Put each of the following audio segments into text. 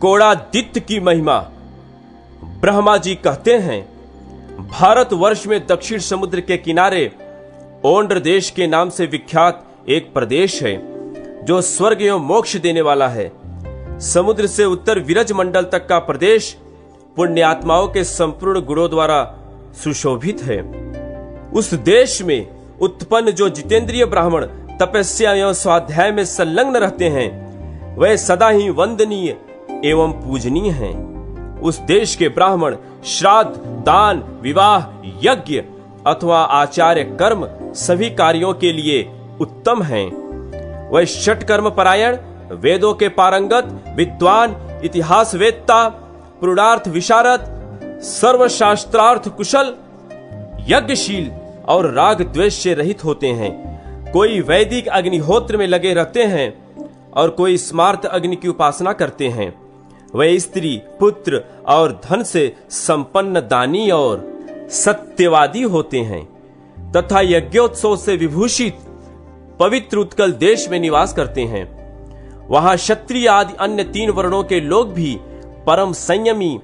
कोड़ादित्य की महिमा। ब्रह्मा जी कहते हैं, भारतवर्ष में दक्षिण समुद्र के किनारे ओंड्र देश के नाम से विख्यात एक प्रदेश है जो स्वर्ग एवं मोक्ष देने वाला है। समुद्र से उत्तर विरज मंडल तक का प्रदेश पुण्यात्माओं के संपूर्ण गुणों द्वारा सुशोभित है। उस देश में उत्पन्न जो जितेंद्रिय ब्राह्मण तपस्या एवं स्वाध्याय में संलग्न रहते हैं, वह सदा ही वंदनीय एवं पूजनीय हैं। उस देश के ब्राह्मण श्राद्ध, दान, विवाह, यज्ञ अथवा आचार्य कर्म सभी कार्यों के लिए उत्तम हैं। वह षटकर्म परायण, वेदों के पारंगत, विद्वान, इतिहास वेत्ता, पुरुषार्थ विशारद, सर्वशास्त्रार्थ कुशल, यज्ञशील और राग द्वेष से रहित होते हैं। कोई वैदिक अग्निहोत्र में लगे रहते हैं और कोई स्मार्त अग्नि की उपासना करते हैं। वह स्त्री, पुत्र और धन से संपन्न दानी और सत्यवादी होते हैं तथा यज्ञोत्सव से विभूषित पवित्र उत्कल देश में निवास करते हैं। वहां क्षत्रिय आदि अन्य 3 वर्णों के लोग भी परम संयमी,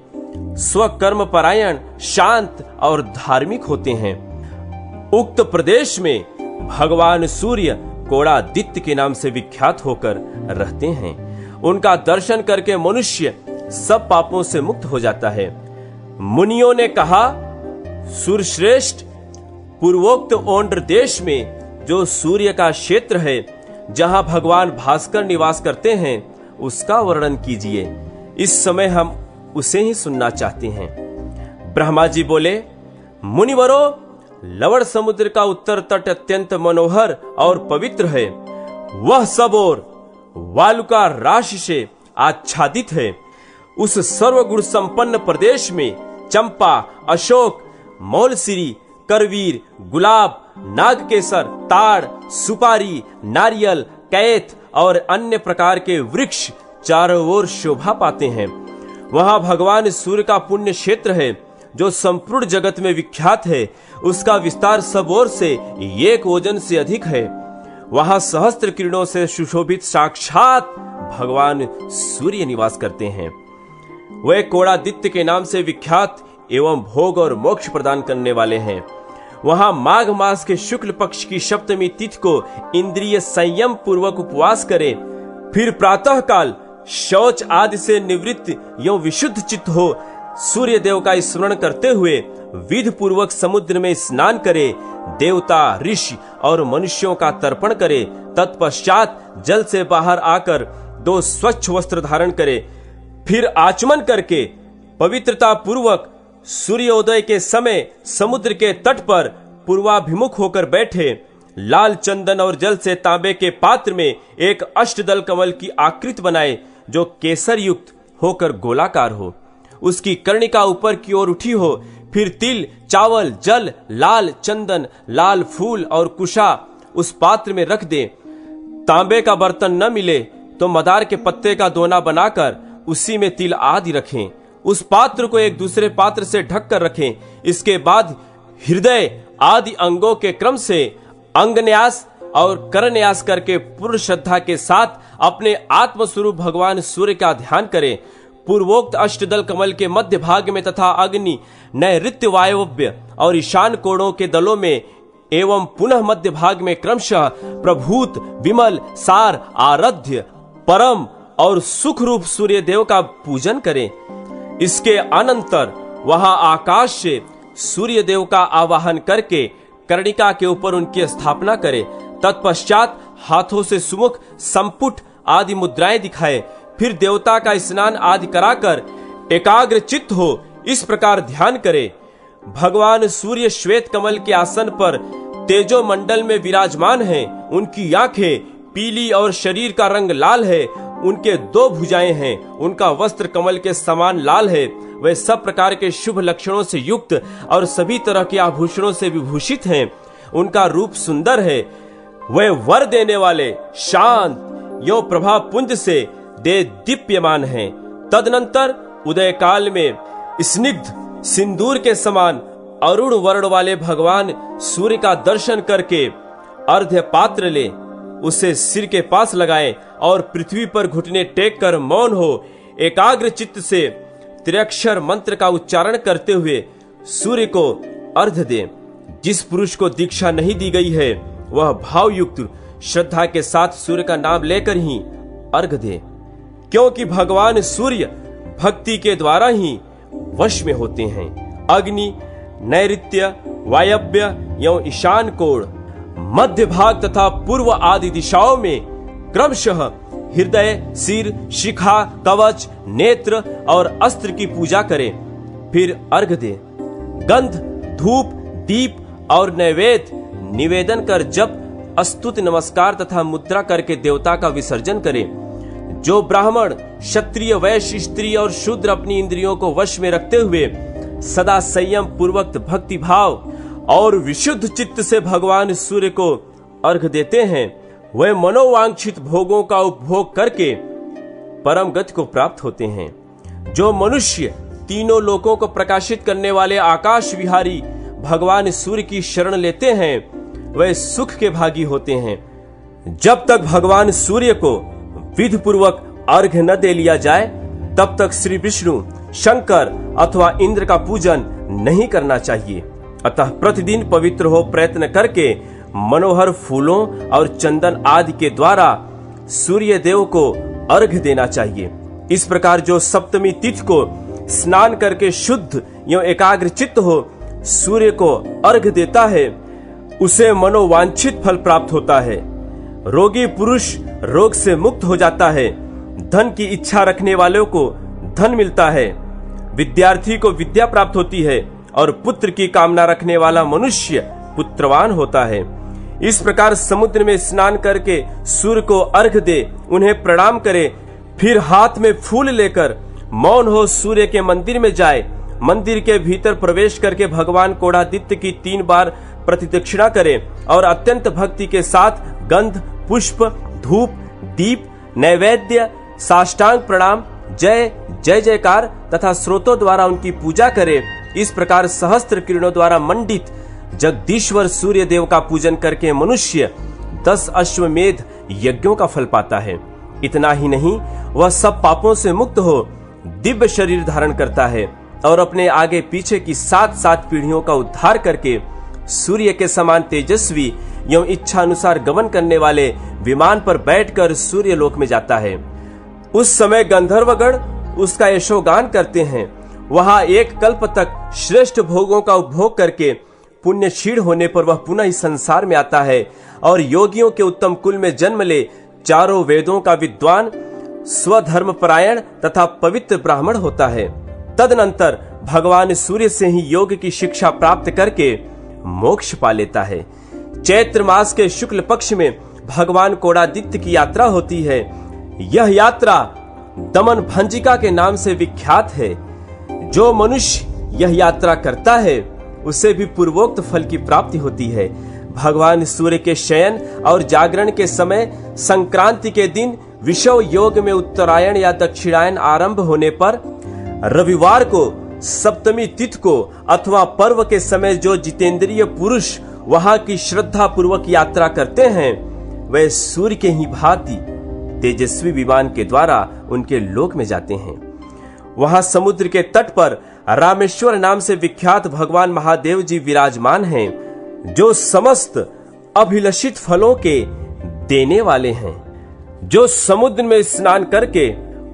स्वकर्म परायण, शांत और धार्मिक होते हैं। उक्त प्रदेश में भगवान सूर्य कोड़ादित्य के नाम से विख्यात होकर रहते हैं। उनका दर्शन करके मनुष्य सब पापों से मुक्त हो जाता है। मुनियों ने कहा, सूर्यश्रेष्ठ, पूर्वोक्त ओंड्र देश में जो सूर्य का क्षेत्र है, जहां भगवान भास्कर निवास करते हैं, उसका वर्णन कीजिए। इस समय हम उसे ही सुनना चाहते हैं। ब्रह्मा जी बोले, मुनिवरों, लवण समुद्र का उत्तर तट अत्यंत मनोहर और पवित्र है। वह सब ओर वालुका राशि से आच्छादित है। उस सर्वगुण संपन्न प्रदेश में चंपा, अशोक, मौलसिरी, करवीर, गुलाब, नागकेसर, ताड़, सुपारी, नारियल, कैथ और अन्य प्रकार के वृक्ष चारों ओर शोभा पाते हैं। वहां भगवान सूर्य का पुण्य क्षेत्र है जो संपूर्ण जगत में विख्यात है। उसका विस्तार सब ओर से 1 योजन से अधिक है। वहां सहस्त्र किरणों से सुशोभित साक्षात भगवान सूर्य निवास करते हैं। वह कोड़ादित्य के नाम से विख्यात एवं भोग और मोक्ष प्रदान करने वाले हैं। वहां माघ मास के शुक्ल पक्ष की सप्तमी तिथि को इंद्रिय संयम पूर्वक उपवास करें, फिर प्रातः काल शौच आदि से निवृत्त एवं विशुद्ध चित्त हो सूर्य देव का स्मरण करते हुए विधि पूर्वक समुद्र में स्नान करे, देवता, ऋषि और मनुष्यों का तर्पण करे। तत्पश्चात जल से बाहर आकर 2 स्वच्छ वस्त्र धारण करे, फिर आचमन करके पवित्रता पूर्वक सूर्योदय के समय समुद्र के तट पर पूर्वाभिमुख होकर बैठे। लाल चंदन और जल से तांबे के पात्र में एक अष्टदल कमल की आकृति बनाए जो केसर युक्त होकर गोलाकार हो। उसकी कर्णिका ऊपर की ओर उठी हो। फिर तिल, चावल, जल, लाल चंदन, लाल फूल और कुशा उस पात्र में रख दे। तांबे का बर्तन न मिले तो मदार के पत्ते का दोना बनाकर उसी में तिल आदि रखें। उस पात्र को एक दूसरे पात्र से ढक कर रखें। इसके बाद हृदय आदि अंगों के क्रम से अंगन्यास और करन्यास करके पूर्ण श्रद्धा के साथ अपने आत्मस्वरूप भगवान सूर्य का ध्यान करें। पूर्वोक्त अष्टदल कमल के मध्य भाग में तथा अग्नि, नैऋत्य, वायव्य और ईशान कोणों के दलों में एवं पुनः मध्य भाग में क्रमशः प्रभूत, विमल, सार, आराध्य, परम और सुख रूप सूर्य देव का पूजन करें। इसके अनंतर वहां आकाश से सूर्य देव का आवाहन करके कर्णिका के ऊपर उनकी स्थापना करें। तत्पश्चात हाथों से सुमुख, संपुट आदि मुद्राएं दिखाए। फिर देवता का स्नान आदि कराकर एकाग्र चित्त हो इस प्रकार ध्यान करे। भगवान सूर्य श्वेत कमल के आसन पर तेजो मंडल में विराजमान हैं। उनकी आंखें पीली और शरीर का रंग लाल है। उनके 2 भुजाएं हैं। उनका वस्त्र कमल के समान लाल है। वे सब प्रकार के शुभ लक्षणों से युक्त और सभी तरह के आभूषणों से विभूषित हैं। उनका रूप सुंदर है। वे वर देने वाले, शांत यो प्रभा पुंज से दे दीप्यमान हैं। तदनंतर उदय काल में स्निग्ध सिंदूर के समान अरुण वर्ण वाले भगवान सूर्य का दर्शन करके अर्घ्य पात्र ले, उसे सिर के पास लगाएं और पृथ्वी पर घुटने टेक कर मौन हो एकाग्र चित्त से त्रिअक्षर मंत्र का उच्चारण करते हुए सूर्य को अर्घ्य दे। जिस पुरुष को दीक्षा नहीं दी गई है वह भावयुक्त श्रद्धा के साथ सूर्य का नाम लेकर ही अर्घ्य दे, क्योंकि भगवान सूर्य भक्ति के द्वारा ही वश में होते हैं। अग्नि, नैऋत्य, वायव्य एवं ईशान कोण, मध्य भाग तथा पूर्व आदि दिशाओं में क्रमशः हृदय, सिर, शिखा, कवच, नेत्र और अस्त्र की पूजा करें, फिर अर्घ्य दे। गंध, धूप, दीप और नैवेद्य निवेदन कर जप, स्तुति, नमस्कार तथा मुद्रा करके देवता का विसर्जन करें। जो ब्राह्मण, क्षत्रिय, वैश्य, स्त्री और शूद्र अपनी इंद्रियों को वश में रखते हुए सदा संयम पूर्वक भक्ति भाव और विशुद्ध चित्त से भगवान सूर्य को अर्घ्य देते हैं, वे मनोवांछित भोगों का उपभोग करके परम गति को प्राप्त होते हैं। जो मनुष्य तीनों लोकों को प्रकाशित करने वाले आकाश विहारी भगवान सूर्य की शरण लेते हैं वे सुख के भागी होते हैं। जब तक भगवान सूर्य को विधि पूर्वक अर्घ्य न दे लिया जाए तब तक श्री विष्णु, शंकर अथवा इंद्र का पूजन नहीं करना चाहिए। अतः प्रतिदिन पवित्र हो प्रयत्न करके मनोहर फूलों और चंदन आदि के द्वारा सूर्य देव को अर्घ्य देना चाहिए। इस प्रकार जो सप्तमी तिथि को स्नान करके शुद्ध एवं एकाग्र चित्त हो सूर्य को अर्घ्य देता है उसे मनोवांछित फल प्राप्त होता है। रोगी पुरुष रोग से मुक्त हो जाता है। धन की इच्छा रखने वालों को धन मिलता है। विद्यार्थी को विद्या प्राप्त होती है और पुत्र की कामना रखने वाला मनुष्य पुत्रवान होता है। इस प्रकार समुद्र में स्नान करके सूर्य को अर्घ्य दे, उन्हें प्रणाम करे, फिर हाथ में फूल लेकर मौन हो सूर्य के मंदिर में जाए। मंदिर के भीतर प्रवेश करके भगवान कोढ़ादित्य की 3 बार प्रतिदक्षिणा करे और अत्यंत भक्ति के साथ गंध, पुष्प, धूप, दीप, नैवेद्य, साष्टांग प्रणाम, जय जय जयकार तथा स्रोतों द्वारा उनकी पूजा करे। इस प्रकार सहस्त्र किरणों द्वारा मंडित जगदीश्वर सूर्य देव का पूजन करके मनुष्य 10 अश्वमेध यज्ञों का फल पाता है। इतना ही नहीं, वह सब पापों से मुक्त हो दिव्य शरीर धारण करता है और अपने आगे पीछे की 7 पीढ़ियों का उद्धार करके सूर्य के समान तेजस्वी एवं इच्छा अनुसार गमन करने वाले विमान पर बैठकर सूर्य लोक में जाता है। उस समय गंधर्वगण उसका यशोगान करते हैं। वहां 1 कल्प तक श्रेष्ठ भोगों का उपभोग करके पुण्य क्षीण होने पर वह पुनः इस संसार में आता है और योगियों के उत्तम कुल में जन्म ले चारों वेदों का विद्वान, स्वधर्म परायण तथा पवित्र ब्राह्मण होता है। तदनंतर भगवान सूर्य से ही योग की शिक्षा प्राप्त करके मोक्ष पा लेता है। चैत्र मास के शुक्ल पक्ष में भगवान कोढ़ादित्य की यात्रा होती है। यह यात्रा दमन भंजिका के नाम से विख्यात है। जो मनुष्य यह यात्रा करता है उसे भी पूर्वोक्त फल की प्राप्ति होती है। भगवान सूर्य के शयन और जागरण के समय संक्रांति के दिन विषव योग में उत्तरायण या दक्षिणायन आरंभ होने पर रविवार को सप्तमी तिथि को अथवा पर्व के समय जो जितेंद्रिय पुरुष वहां की श्रद्धा पूर्वक यात्रा करते हैं वे सूर्य के ही भांति तेजस्वी विमान के द्वारा उनके लोक में जाते हैं। वहां समुद्र के तट पर रामेश्वर नाम से विख्यात भगवान महादेव जी विराजमान हैं, जो समस्त अभिलषित फलों के देने वाले हैं। जो समुद्र में स्नान करके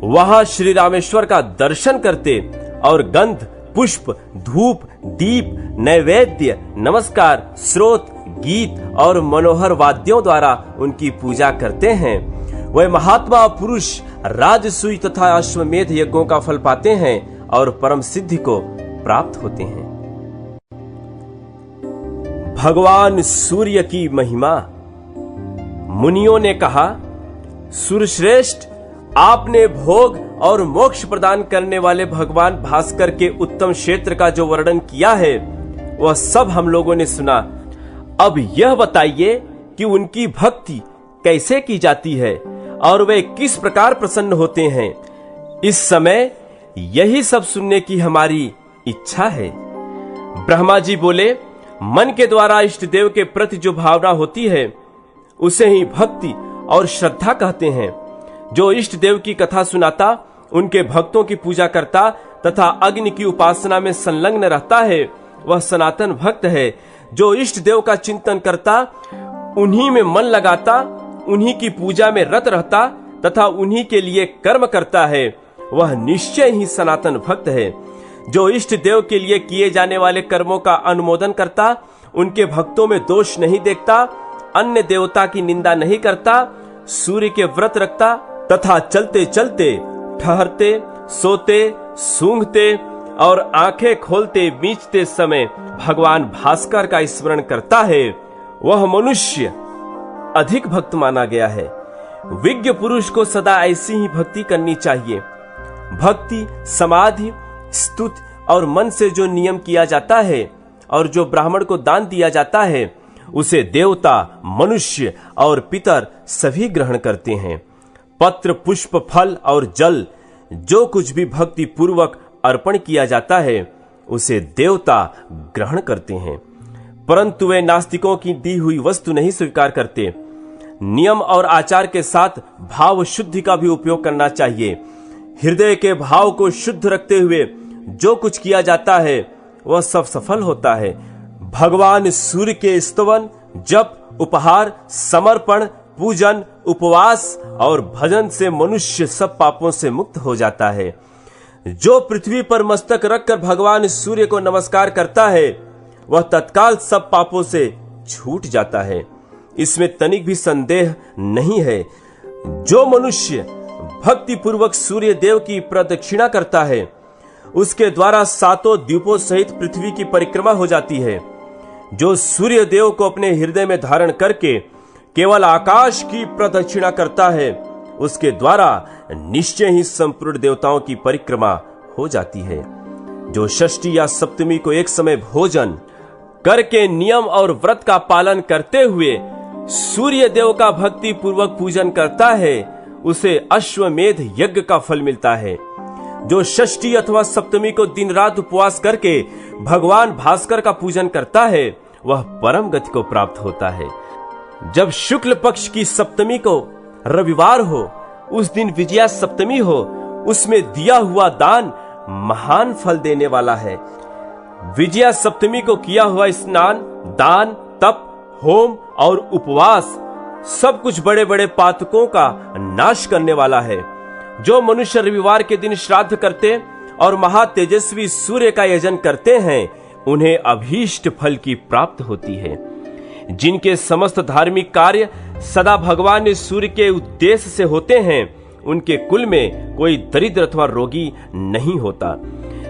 वहां श्री रामेश्वर का दर्शन करते और गंध, पुष्प, धूप, दीप, नैवेद्य, नमस्कार, स्रोत, गीत और मनोहर वाद्यों द्वारा उनकी पूजा करते हैं, वह महात्मा पुरुष राजसूय तथा अश्वमेध यज्ञों का फल पाते हैं और परम सिद्धि को प्राप्त होते हैं। भगवान सूर्य की महिमा। मुनियों ने कहा, सूर्यश्रेष्ठ, आपने भोग और मोक्ष प्रदान करने वाले भगवान भास्कर के उत्तम क्षेत्र का जो वर्णन किया है वह सब हम लोगों ने सुना। अब यह बताइए कि उनकी भक्ति कैसे की जाती है और वे किस प्रकार प्रसन्न होते हैं। इस समय यही सब सुनने की हमारी इच्छा है। ब्रह्मा जी बोले, मन के द्वारा इष्ट देव के प्रति जो भावना होती है उसे ही भक्ति और श्रद्धा कहते हैं। जो इष्ट देव की कथा सुनाता उनके भक्तों की पूजा करता तथा अग्नि की उपासना में संलग्न रहता है, वह सनातन भक्त है। जो इष्ट देव का चिंतन करता, उन्हीं में मन लगाता, उन्हीं की पूजा में रत रहता तथा उन्हीं के लिए कर्म करता है, वह निश्चय ही सनातन भक्त है। जो इष्ट देव के लिए किए जाने वाले कर्मों का अनुमोदन करता, उनके भक्तों में दोष नहीं देखता, अन्य देवता की निंदा नहीं करता, सूर्य के व्रत रखता तथा चलते चलते, ठहरते, सोते, सूंघते और आंखें खोलते बीचते समय भगवान भास्कर का स्मरण करता है, वह मनुष्य अधिक भक्त माना गया है। विज्ञ पुरुष को सदा ऐसी ही भक्ति करनी चाहिए। भक्ति, समाधि, स्तुति और मन से जो नियम किया जाता है और जो ब्राह्मण को दान दिया जाता है, उसे देवता, मनुष्य और पितर सभी ग्रहण करते हैं। पत्र, पुष्प, फल और जल जो कुछ भी भक्ति पूर्वक अर्पण किया जाता है, उसे देवता ग्रहण करते हैं, परंतु वे नास्तिकों की दी हुई वस्तु नहीं स्वीकार करते। नियम और आचार के साथ भाव शुद्धि का भी उपयोग करना चाहिए। हृदय के भाव को शुद्ध रखते हुए जो कुछ किया जाता है, वह सब सफल होता है। भगवान सूर्य के स्तवन, जप, उपहार, समर्पण, पूजन, उपवास और भजन से मनुष्य सब पापों से मुक्त हो जाता है। जो पृथ्वी पर मस्तक रखकर भगवान सूर्य को नमस्कार करता है, वह तत्काल सब पापों से छूट जाता है, इसमें तनिक भी संदेह नहीं है। जो मनुष्य भक्ति पूर्वक सूर्य देव की प्रदक्षिणा करता है, उसके द्वारा सातों द्वीपों सहित पृथ्वी की परिक्रमा हो जाती है। जो सूर्य देव को अपने हृदय में धारण करके केवल आकाश की प्रदक्षिणा करता है, उसके द्वारा निश्चय ही संपूर्ण देवताओं की परिक्रमा हो जाती है। जो षष्ठी या सप्तमी को एक समय भोजन करके नियम और व्रत का पालन करते हुए सूर्य देव का भक्ति पूर्वक पूजन करता है, उसे अश्वमेध यज्ञ का फल मिलता है। जो षष्ठी अथवा सप्तमी को दिन रात उपवास करके भगवान भास्कर का पूजन करता है, वह परम गति को प्राप्त होता है। जब शुक्ल पक्ष की सप्तमी को रविवार हो, उस दिन विजया सप्तमी हो, उसमें दिया हुआ दान महान फल देने वाला है। विजया सप्तमी को किया हुआ स्नान, दान, तप, होम और उपवास सब कुछ बड़े बड़े पातकों का नाश करने वाला है। जो मनुष्य रविवार के दिन श्राद्ध करते और महातेजस्वी सूर्य का यजन करते हैं, उन्हें अभीष्ट फल की प्राप्त होती है। जिनके समस्त धार्मिक कार्य सदा भगवान सूर्य के उद्देश्य से होते हैं, उनके कुल में कोई दरिद्र अथवा रोगी नहीं होता।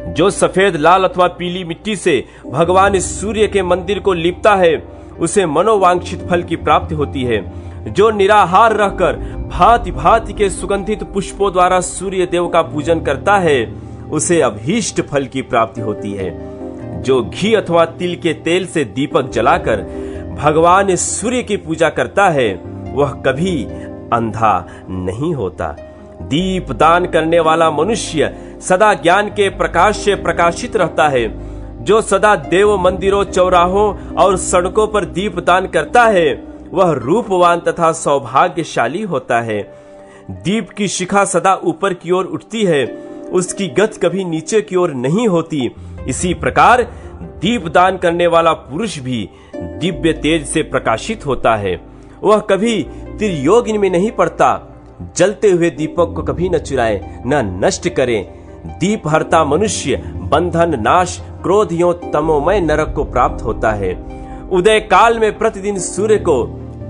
जो सफेद, लाल अथवा पीली मिट्टी से भगवान सूर्य के मंदिर को लिपता है, उसे मनोवांछित फल की प्राप्ति होती है। जो निराहार रहकर भांति भांति के सुगंधित पुष्पों द्वारा सूर्य देव का पूजन करता है, उसे अभीष्ट फल की प्राप्ति होती है। जो घी अथवा तिल के तेल से दीपक जलाकर भगवान सूर्य की पूजा करता है, वह कभी अंधा नहीं होता। दीप दान करने वाला मनुष्य सदा ज्ञान के प्रकाश से प्रकाशित रहता है। जो सदा देव मंदिरों, चौराहों और सड़कों पर दीप दान करता है, वह रूपवान तथा सौभाग्यशाली होता है। दीप की शिखा सदा ऊपर की ओर उठती है, उसकी गति कभी नीचे की ओर नहीं होती। इसी प्रकार दीप दान करने वाला पुरुष भी दिव्य तेज से प्रकाशित होता है। वह कभी त्रियोगिनी में नहीं पड़ता। जलते हुए दीपक को कभी न चुराए, न नष्ट करे। दीप हरता मनुष्य बंधन, नाश, क्रोध एवं तमोमय नरक को प्राप्त होता है। उदय काल में प्रतिदिन सूर्य को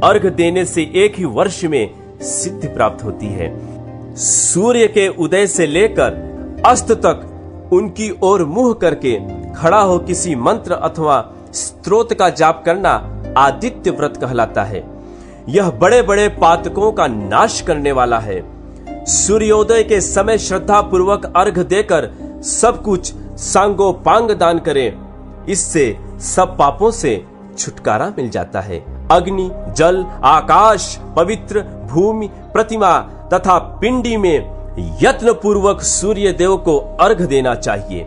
अर्घ्य देने से एक ही वर्ष में सिद्धि प्राप्त होती है। सूर्य के उदय से लेकर अस्त तक उनकी ओर मुंह करके खड़ा हो किसी मंत्र अथवा स्तोत्र का जाप करना आदित्य व्रत कहलाता है। यह बड़े बड़े पातकों का नाश करने वाला है। सूर्योदय के समय श्रद्धा पूर्वक अर्घ्य देकर सब कुछ सांगोपांग दान करें, इससे सब पापों से छुटकारा मिल जाता है। अग्नि, जल, आकाश, पवित्र भूमि, प्रतिमा तथा पिंडी में यत्न पूर्वक सूर्य देव को अर्घ्य देना चाहिए।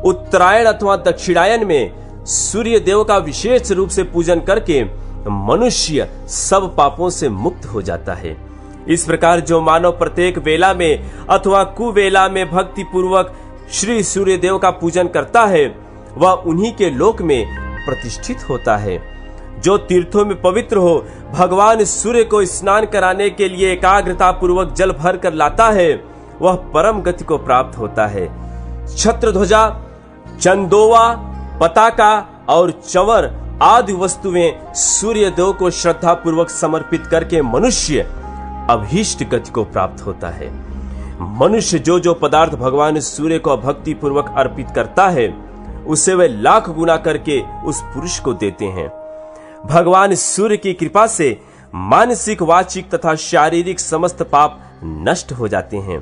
उत्तरायण अथवा दक्षिणायन में सूर्य देव का विशेष रूप से पूजन करके मनुष्य सब पापों से मुक्त हो जाता है। इस प्रकार जो मानव प्रत्येक वेला में अथवा कुवेला में भक्ति पूर्वक श्री सूर्य देव का पूजन करता है वह उन्हीं के लोक में प्रतिष्ठित होता है। जो तीर्थों में पवित्र हो भगवान सूर्य को स्नान कराने के लिए एकाग्रता पूर्वक जल भर कर लाता है वह परम गति को प्राप्त होता है। छत्र ध्वजा, चंदोवा, पताका और चंवर आदि वस्तुएं सूर्य देव को श्रद्धा पूर्वक समर्पित करके मनुष्य अभीष्ट गति को प्राप्त होता है। मनुष्य जो जो पदार्थ भगवान सूर्य को भक्ति पूर्वक अर्पित करता है उसे वे लाख गुना करके उस पुरुष को देते हैं। भगवान सूर्य की कृपा से मानसिक, वाचिक तथा शारीरिक समस्त पाप नष्ट हो जाते हैं।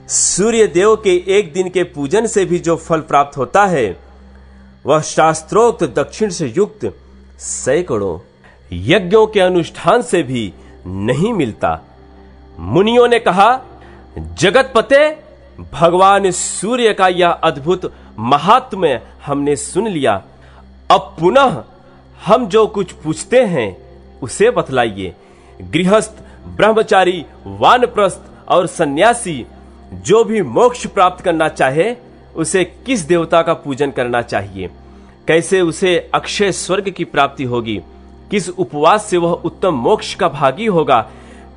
सूर्य देव के एक दिन के पूजन से भी जो फल प्राप्त होता है वह शास्त्रोक्त दक्षिण से युक्त सैकड़ों यज्ञों के अनुष्ठान से भी नहीं मिलता। मुनियों ने कहा, जगतपते, भगवान सूर्य का यह अद्भुत महात्म्य हमने सुन लिया। अब पुनः हम जो कुछ पूछते हैं उसे बतलाइए। गृहस्थ, ब्रह्मचारी, वानप्रस्थ और सन्यासी जो भी मोक्ष प्राप्त करना चाहे उसे किस देवता का पूजन करना चाहिए? कैसे उसे अक्षय स्वर्ग की प्राप्ति होगी? किस उपवास से वह उत्तम मोक्ष का भागी होगा?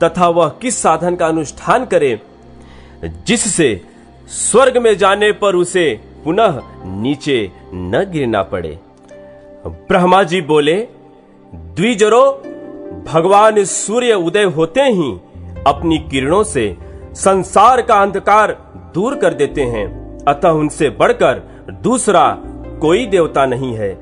तथा वह किस साधन का अनुष्ठान करे जिससे स्वर्ग में जाने पर उसे पुनः नीचे न गिरना पड़े? ब्रह्मा जी बोले, द्विजरो, भगवान सूर्य उदय होते ही अपनी किरणों से संसार का अंधकार दूर कर देते हैं, अतः उनसे बढ़कर दूसरा कोई देवता नहीं है।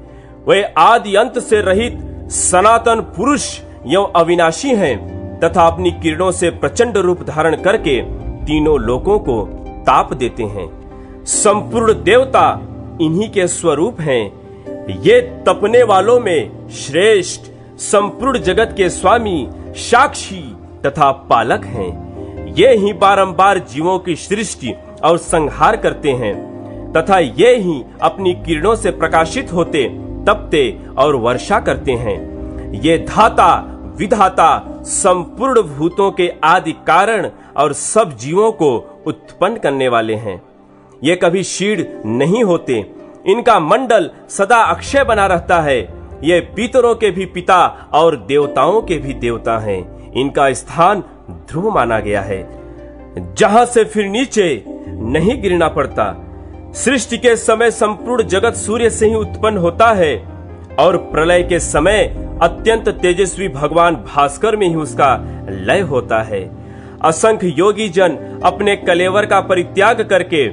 वे आदि अंत से रहित सनातन पुरुष एवं अविनाशी हैं तथा अपनी किरणों से प्रचंड रूप धारण करके तीनों लोकों को ताप देते हैं। संपूर्ण देवता इन्हीं के स्वरूप हैं। ये तपने वालों में श्रेष्ठ, संपूर्ण जगत के स्वामी, साक्षी तथा पालक हैं। ये ही बारंबार जीवों की सृष्टि और संहार करते हैं तथा ये ही अपनी किरणों से प्रकाशित होते, तपते और वर्षा करते हैं। ये धाता, विधाता, संपूर्ण भूतों के आदि कारण और सब जीवों को उत्पन्न करने वाले हैं। ये कभी क्षीण नहीं होते। इनका मंडल सदा अक्षय बना रहता है। ये पितरों के भी पिता और देवताओं के भी देवता हैं। इनका स्थान ध्रुव माना गया है जहां से फिर नीचे नहीं गिरना पड़ता। सृष्टि के समय संपूर्ण जगत सूर्य से ही उत्पन्न होता है और प्रलय के समय अत्यंत तेजस्वी भगवान भास्कर में ही उसका लय होता है। असंख्य योगी जन अपने कलेवर का परित्याग करके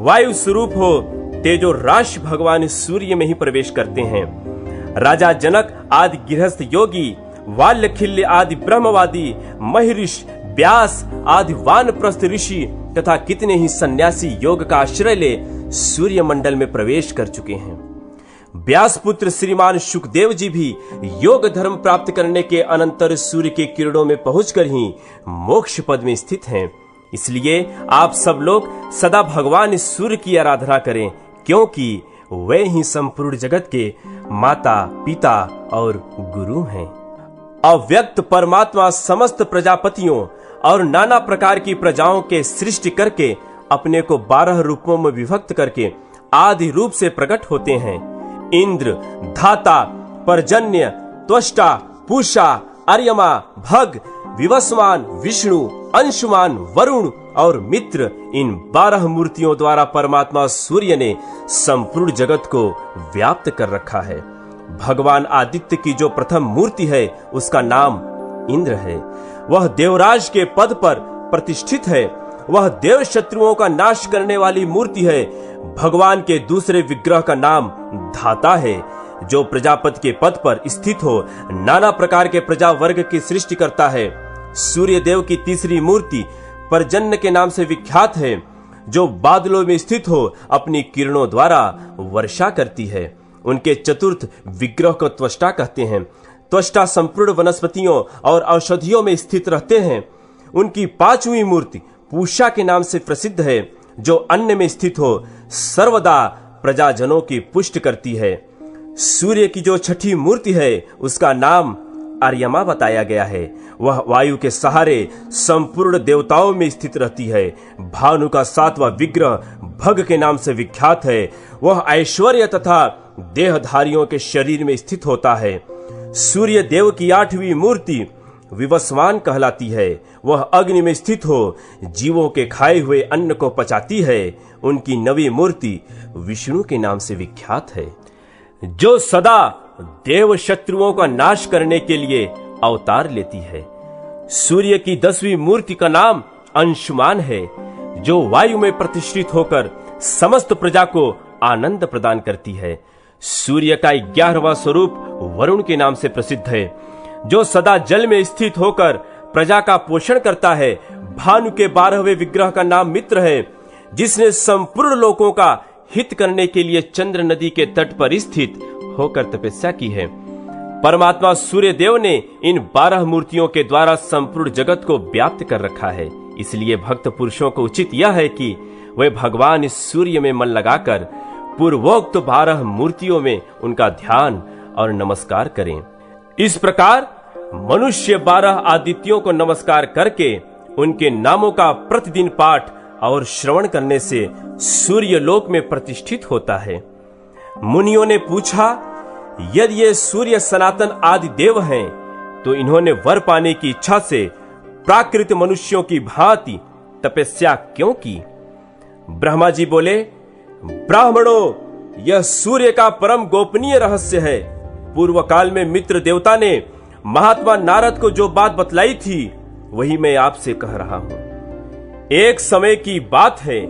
वायु स्वरूप हो तेजो राश भगवान सूर्य में ही प्रवेश करते हैं। राजा जनक आदि गृहस्थ योगी, वाल्यखिल्य आदि ब्रह्मवादी, महिषी, व्यास आदि वानप्रस्थ ऋषि तथा कितने ही सन्यासी योग का आश्रय ले सूर्य मंडल में प्रवेश कर चुके हैं। व्यास पुत्र श्रीमान शुकदेव जी भी योग धर्म प्राप्त करने के अनंतर सूर्य के किरणों में पहुंचकर ही मोक्ष पद में स्थित हैं। इसलिए आप सब लोग सदा भगवान सूर्य की आराधना करें, क्योंकि वे ही संपूर्ण जगत के माता, पिता और गुरु हैं। अव्यक्त परमात्मा समस्त प्रजापतियों और नाना प्रकार की प्रजाओं के सृष्टि करके अपने को 12 रूपों में विभक्त करके आदि रूप से प्रकट होते हैं। इंद्र, धाता, पर्जन्य, त्वष्टा, पूषा, अर्यमा, भग, विवस्वान, विष्णु, अंशुमान, वरुण और मित्र, इन 12 मूर्तियों द्वारा परमात्मा सूर्य ने संपूर्ण जगत को व्याप्त कर रखा है। भगवान आदित्य की जो प्रथम मूर्ति है उसका नाम इंद्र है। वह देवराज के पद पर प्रतिष्ठित है। वह देव शत्रुओं का नाश करने वाली मूर्ति है। भगवान के दूसरे विग्रह का नाम धाता है, जो प्रजापति के पद पर स्थित हो नाना प्रकार के प्रजा वर्ग की सृष्टि करता है। सूर्य देव की तीसरी मूर्ति पर्जन्य के नाम से विख्यात है, जो बादलों में स्थित हो अपनी किरणों द्वारा वर्षा करती है। उनके चतुर्थ विग्रह को त्वष्टा कहते हैं। त्वष्टा संपूर्ण वनस्पतियों और औषधियों में स्थित रहते हैं। उनकी 5वीं मूर्ति पूषा के नाम से प्रसिद्ध है, जो अन्न में स्थित हो सर्वदा प्रजाजनों की पुष्ट करती है। सूर्य की जो 6ठी मूर्ति है उसका नाम आर्यमा बताया गया है। वह वायु के सहारे संपूर्ण देवताओं में स्थित रहती है। भानु का 7वां विग्रह भग के नाम से विख्यात है। वह ऐश्वर्य तथा देहधारियों के शरीर में स्थित होता है। सूर्य देव की 8वीं मूर्ति विवस्वान कहलाती है। वह अग्नि में स्थित हो जीवों के खाए हुए अन्न को पचाती है। उनकी 9वीं मूर्ति विष्णु के नाम से विख्यात है, जो सदा देव शत्रुओं का नाश करने के लिए अवतार लेती है। सूर्य की 10वीं मूर्ति का नाम अंशुमान है, जो वायु में प्रतिष्ठित होकर समस्त प्रजा को आनंद प्रदान करती है। सूर्य का 11वां स्वरूप वरुण के नाम से प्रसिद्ध है, जो सदा जल में स्थित होकर प्रजा का पोषण करता है। भानु के 12वें विग्रह का नाम मित्र है, जिसने संपूर्ण लोगों का हित करने के लिए चंद्र नदी के तट पर स्थित होकर तपस्या की है। परमात्मा सूर्य देव ने इन 12 मूर्तियों के द्वारा संपूर्ण जगत को व्याप्त कर रखा है। इसलिए भक्त पुरुषों को उचित यह है कि वे भगवान इस सूर्य में मन लगाकर पूर्वोक्त 12 मूर्तियों में उनका ध्यान और नमस्कार करें। इस प्रकार मनुष्य 12 आदित्यों को नमस्कार करके उनके नामों का प्रतिदिन पाठ और श्रवण करने से सूर्य लोक में प्रतिष्ठित होता है। मुनियों ने पूछा, यदि ये सूर्य सनातन आदि देव हैं, तो इन्होंने वर पाने की इच्छा से प्राकृत मनुष्यों की भांति तपस्या क्यों की? ब्रह्मा जी बोले, ब्राह्मणों, यह सूर्य का परम गोपनीय रहस्य है। पूर्व काल में मित्र देवता ने महात्मा नारद को जो बात बतलाई थी, वही मैं आपसे कह रहा हूं। एक समय की बात है,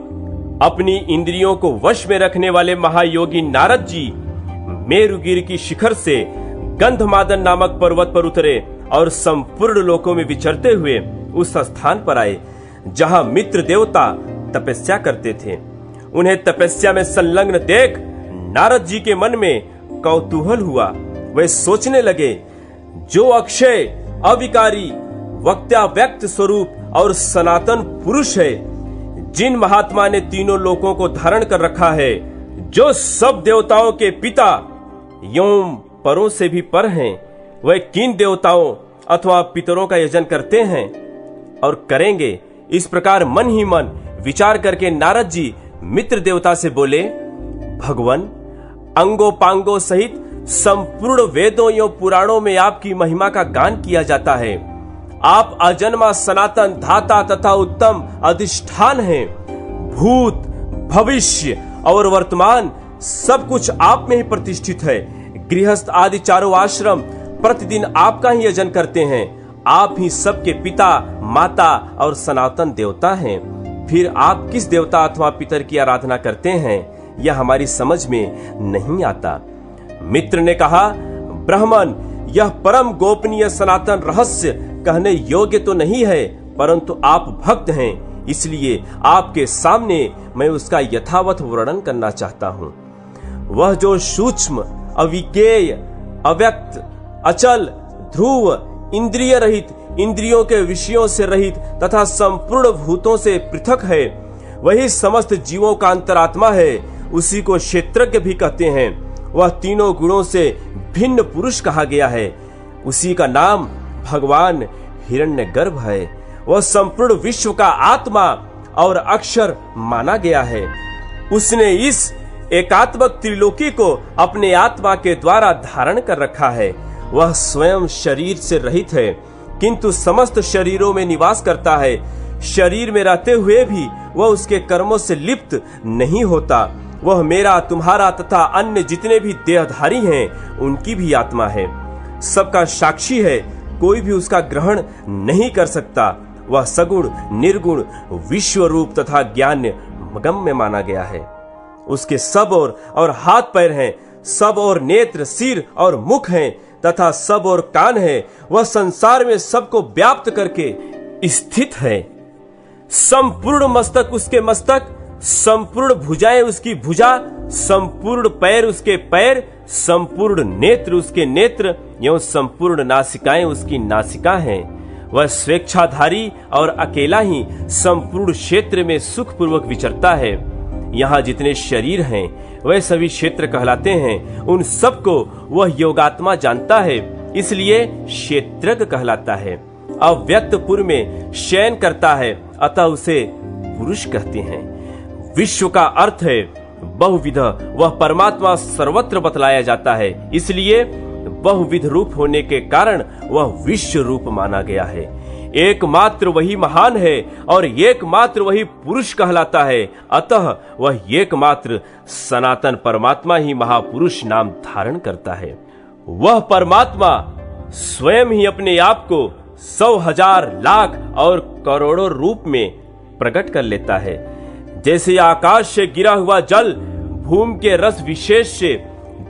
अपनी इंद्रियों को वश में रखने वाले महायोगी नारद जी मेरुगिरी की शिखर से गंधमादन नामक पर्वत पर उतरे और संपूर्ण लोकों में विचरते हुए उस स्थान पर आए जहां मित्र देवता तपस्या करते थे। उन्हें तपस्या में संलग्न देख नारद जी के मन में कौतूहल हुआ। वे सोचने लगे, जो अक्षय, अविकारी, वक्त्याव्यक्त स्वरूप और सनातन पुरुष है, जिन महात्मा ने तीनों लोकों को धारण कर रखा है, जो सब देवताओं के पिता एवं परों से भी पर हैं, वह किन देवताओं अथवा पितरों का यजन करते हैं और करेंगे? इस प्रकार मन ही मन विचार करके नारद जी मित्र देवता से बोले, भगवान, अंगोपांगों सहित संपूर्ण वेदों एवं पुराणों में आपकी महिमा का गान किया जाता है। आप अजन्मा, सनातन, धाता तथा उत्तम अधिष्ठान हैं। भूत, भविष्य और वर्तमान सब कुछ आप में ही प्रतिष्ठित है। गृहस्थ आदि चारों आश्रम प्रतिदिन आपका ही यजन करते हैं। आप ही सबके पिता, माता और सनातन देवता हैं। फिर आप किस देवता अथवा पितर की आराधना करते हैं, यह हमारी समझ में नहीं आता। मित्र ने कहा, ब्राह्मण, यह परम गोपनीय सनातन रहस्य कहने योग्य तो नहीं है, परंतु आप भक्त हैं, इसलिए आपके सामने मैं उसका यथावत वर्णन करना चाहता हूं। वह जो सूक्ष्म, अविज्ञेय, अव्यक्त, अचल, ध्रुव, इंद्रिय रहित, इंद्रियों के विषयों से रहित तथा संपूर्ण भूतों से पृथक है, वही समस्त जीवों का अंतरात्मा है। उसी को क्षेत्रज्ञ भी कहते हैं। वह तीनों गुणों से भिन्न पुरुष कहा गया है। उसी का नाम भगवान हिरण्यगर्भ है। वह संपूर्ण विश्व का आत्मा और अक्षर माना गया है। उसने इस एकात्मक त्रिलोकी को अपने आत्मा के द्वारा धारण कर रखा है। वह स्वयं शरीर से रहित है, किंतु समस्त शरीरों में निवास करता है। शरीर में रहते हुए भी वह उसके कर्मों से लिप्त नहीं होता। वह मेरा, तुम्हारा तथा अन्य जितने भी देहधारी हैं, उनकी भी आत्मा है। सबका साक्षी है, कोई भी उसका ग्रहण नहीं कर सकता। वह सगुण, निर्गुण, विश्व रूप तथा ज्ञान गम्य माना गया है। उसके सब और हाथ पैर हैं, सब और नेत्र, सिर और मुख हैं तथा सब और कान है। वह संसार में सबको व्याप्त करके स्थित है। संपूर्ण मस्तक उसके मस्तक, संपूर्ण भुजाएं उसकी भुजा, संपूर्ण पैर उसके पैर, संपूर्ण नेत्र उसके नेत्र एवं संपूर्ण नासिकाएं उसकी नासिका हैं। वह स्वेच्छाधारी और अकेला ही संपूर्ण क्षेत्र में सुखपूर्वक विचरता है। यहाँ जितने शरीर हैं वह सभी क्षेत्र कहलाते हैं। उन सबको वह योगात्मा जानता है। इसलिए क्षेत्रज्ञ कहलाता है। अव्यक्त पुर में शयन करता है, अतः उसे पुरुष कहते हैं। विश्व का अर्थ है बहुविध, वह परमात्मा सर्वत्र बतलाया जाता है, इसलिए बहुविध रूप होने के कारण वह विश्व रूप माना गया है। एकमात्र वही महान है और एकमात्र वही पुरुष कहलाता है, अतः वह एकमात्र सनातन परमात्मा ही महापुरुष नाम धारण करता है। वह परमात्मा स्वयं ही अपने आप को 100, 1000, लाख और करोड़ों रूप में प्रकट कर लेता है। जैसे आकाश से गिरा हुआ जल भूमि के रस विशेष से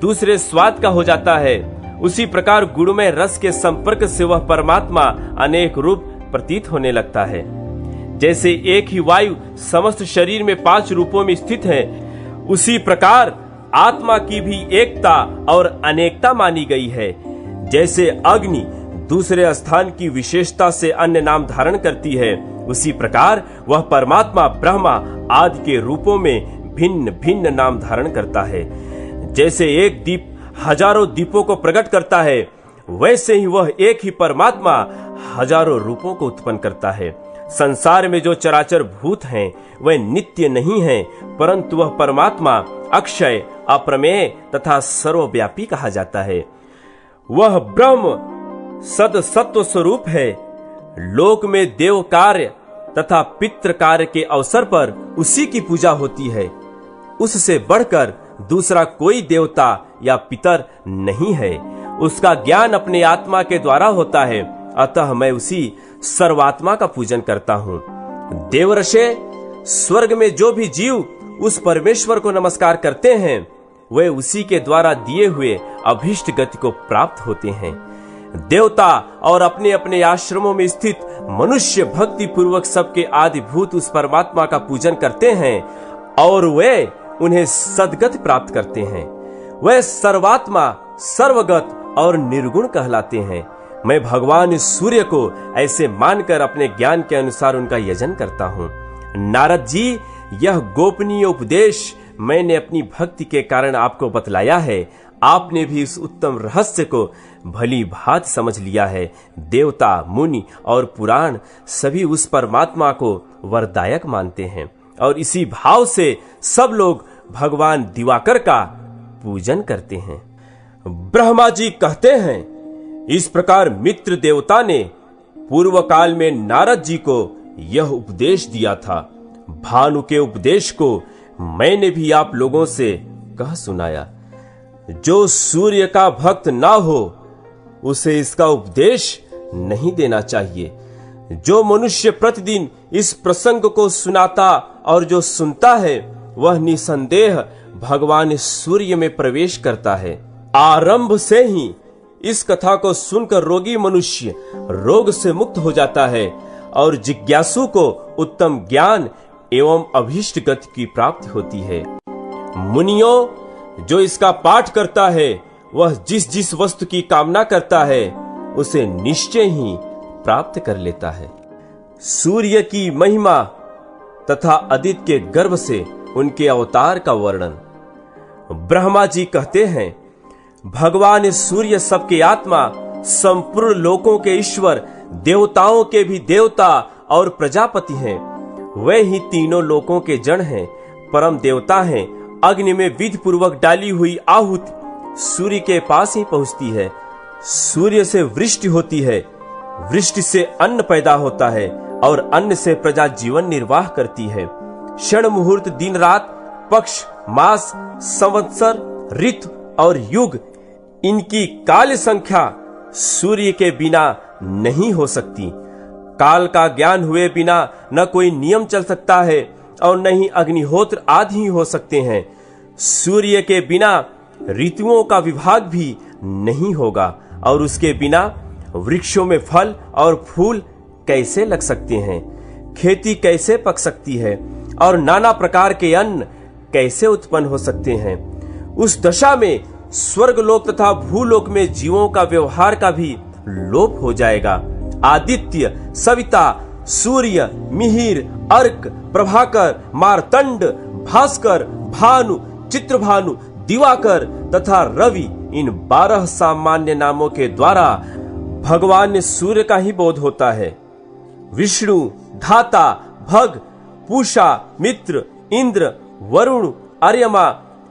दूसरे स्वाद का हो जाता है, उसी प्रकार गुणमय रस के संपर्क से वह परमात्मा अनेक रूप प्रतीत होने लगता है। जैसे एक ही वायु समस्त शरीर में 5 रूपों में स्थित है, उसी प्रकार आत्मा की भी एकता और अनेकता मानी गई है। जैसे अग्नि दूसरे स्थान की विशेषता से अन्य नाम धारण करती है, उसी प्रकार वह परमात्मा ब्रह्मा आदि के रूपों में भिन्न भिन्न नाम धारण करता है। जैसे एक दीप हजारों दीपों को प्रकट करता है, वैसे ही वह एक ही परमात्मा हजारों रूपों को उत्पन्न करता है। संसार में जो चराचर भूत हैं, वह नित्य नहीं हैं, परंतु वह परमात्मा अक्षय, अप्रमेय तथा सर्वव्यापी कहा जाता है। वह ब्रह्म सद सत्व स्वरूप है। लोक में देव कार्य तथा पितृ कार्य के अवसर पर उसी की पूजा होती है। उससे बढ़कर दूसरा कोई देवता या पितर नहीं है। उसका ज्ञान अपने आत्मा के द्वारा होता है, अतः मैं उसी सर्वात्मा का पूजन करता हूँ। देवऋषि स्वर्ग में जो भी जीव उस परमेश्वर को नमस्कार करते हैं, वे उसी के द्वारा दिए हुए अभीष्ट गति को प्राप्त होते हैं। देवता और अपने अपने आश्रमों में स्थित मनुष्य भक्ति पूर्वक सबके आदिभूत उस परमात्मा का पूजन करते हैं और वे उन्हें सदगति प्राप्त करते हैं। वे सर्वात्मा, सर्वगत और निर्गुण कहलाते हैं। मैं भगवान सूर्य को ऐसे मानकर अपने ज्ञान के अनुसार उनका यजन करता हूँ। नारद जी, यह गोपनीय उपदेश मैंने अपनी भक्ति के कारण आपको बतलाया है। आपने भी इस उत्तम रहस्य को भली भांति समझ लिया है। देवता, मुनि और पुराण सभी उस परमात्मा को वरदायक मानते हैं और इसी भाव से सब लोग भगवान दिवाकर का पूजन करते हैं। ब्रह्मा जी कहते हैं, इस प्रकार मित्र देवता ने पूर्व काल में नारद जी को यह उपदेश दिया था। भानु के उपदेश को मैंने भी आप लोगों से कह सुनाया। जो सूर्य का भक्त ना हो, उसे इसका उपदेश नहीं देना चाहिए। जो मनुष्य प्रतिदिन इस प्रसंग को सुनाता और जो सुनता है, वह निसंदेह भगवान सूर्य में प्रवेश करता है। आरंभ से ही इस कथा को सुनकर रोगी मनुष्य रोग से मुक्त हो जाता है और जिज्ञासु को उत्तम ज्ञान एवं अभीष्ट गति की प्राप्ति होती है। मुनियों, जो इसका पाठ करता है, वह जिस जिस वस्तु की कामना करता है, उसे निश्चय ही प्राप्त कर लेता है। सूर्य की महिमा तथा आदित्य के गर्भ से उनके अवतार का वर्णन। ब्रह्मा जी कहते हैं, भगवान सूर्य सबके आत्मा, संपूर्ण लोकों के ईश्वर, देवताओं के भी देवता और प्रजापति हैं। वे ही तीनों लोकों के जड़ हैं, परम देवता हैं। अग्नि में विधि पूर्वक डाली हुई आहुति सूर्य के पास ही पहुंचती है। सूर्य से वृष्टि होती है, वृष्टि से अन्न पैदा होता है और अन्न से प्रजा जीवन निर्वाह करती है। क्षण मुहूर्त, दिन रात, पक्ष, मास, संवत्सर, ऋतु और युग, इनकी काल संख्या सूर्य के बिना नहीं हो सकती। काल का ज्ञान हुए बिना न कोई नियम चल सकता है और न ही अग्निहोत्र आदि ही हो सकते हैं। सूर्य के बिना ऋतुओं का विभाग भी नहीं होगा और उसके बिना वृक्षों में फल और फूल कैसे लग सकते हैं, खेती कैसे पक सकती है और नाना प्रकार के अन्न कैसे उत्पन्न हो सकते हैं। उस दशा में स्वर्गलोक तथा भूलोक में जीवों का व्यवहार का भी लोप हो जाएगा। आदित्य, सविता, सूर्य, मिहिर, अर्क, प्रभाकर, मार्तंड, भास्कर, भानु, चित्रभानु, दिवाकर तथा रवि इन 12 सामान्य नामों के द्वारा भगवान सूर्य का ही बोध होता है। विष्णु, धाता, भग, पूषा, मित्र, इंद्र, वरुण, अर्यमा,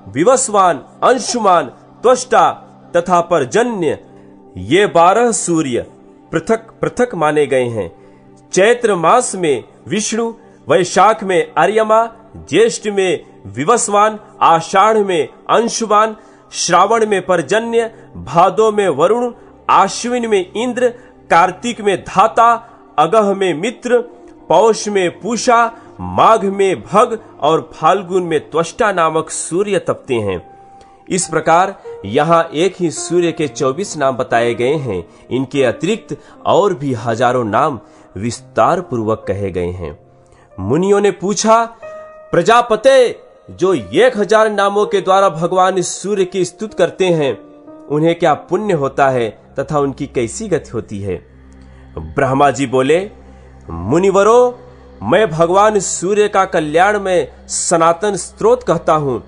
विवस्वान, अंशुमान, त्वष्टा तथा पर्जन्य, ये 12 सूर्य पृथक पृथक माने गए हैं। चैत्र मास में विष्णु, वैशाख में अर्यमा, ज्येष्ठ में विवस्वान, आषाढ़ में अंशुमान, श्रावण में पर्जन्य, भादो में वरुण, आश्विन में इंद्र, कार्तिक में धाता, अगह में मित्र, पौष में पूषा, माघ में भग और फाल्गुन में त्वष्टा नामक सूर्य तपते हैं। इस प्रकार यहाँ एक ही सूर्य के 24 नाम बताए गए हैं। इनके अतिरिक्त और भी हजारों नाम विस्तार पूर्वक कहे गए हैं। मुनियों ने पूछा, प्रजापते, जो 1000 नामों के द्वारा भगवान सूर्य की स्तुति करते हैं, उन्हें क्या पुण्य होता है तथा उनकी कैसी गति होती है? ब्रह्मा जी बोले, मुनिवरों, मैं भगवान सूर्य का कल्याण में सनातन स्त्रोत कहता हूं,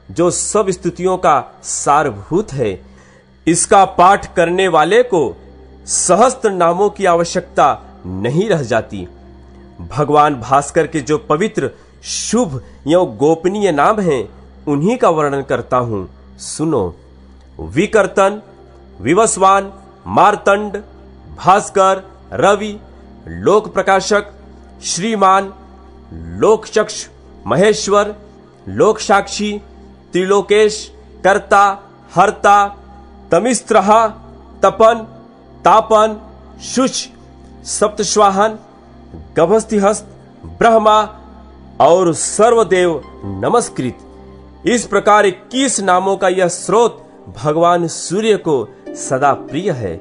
जो सब स्तुतियों का सारभूत है। इसका पाठ करने वाले को सहस्त्र नामों की आवश्यकता नहीं रह जाती। भगवान भास्कर के जो पवित्र, शुभ एवं गोपनीय नाम हैं, उन्हीं का वर्णन करता हूं, सुनो। विकर्तन, विवस्वान, मार्तंड, भास्कर, रवि, लोक प्रकाशक, श्रीमान, लोकचक्ष, महेश्वर, लोक साक्षी, त्रिलोकेश, कर्ता, हर्ता, तमिस्त्रहा, तपन, तापन, शुच, सप्तश्वाहन, गभस्तिहस्त, ब्रह्मा और सर्वदेव नमस्कृत। इस प्रकार 21 नामों का यह स्रोत भगवान सूर्य को सदा प्रिय है।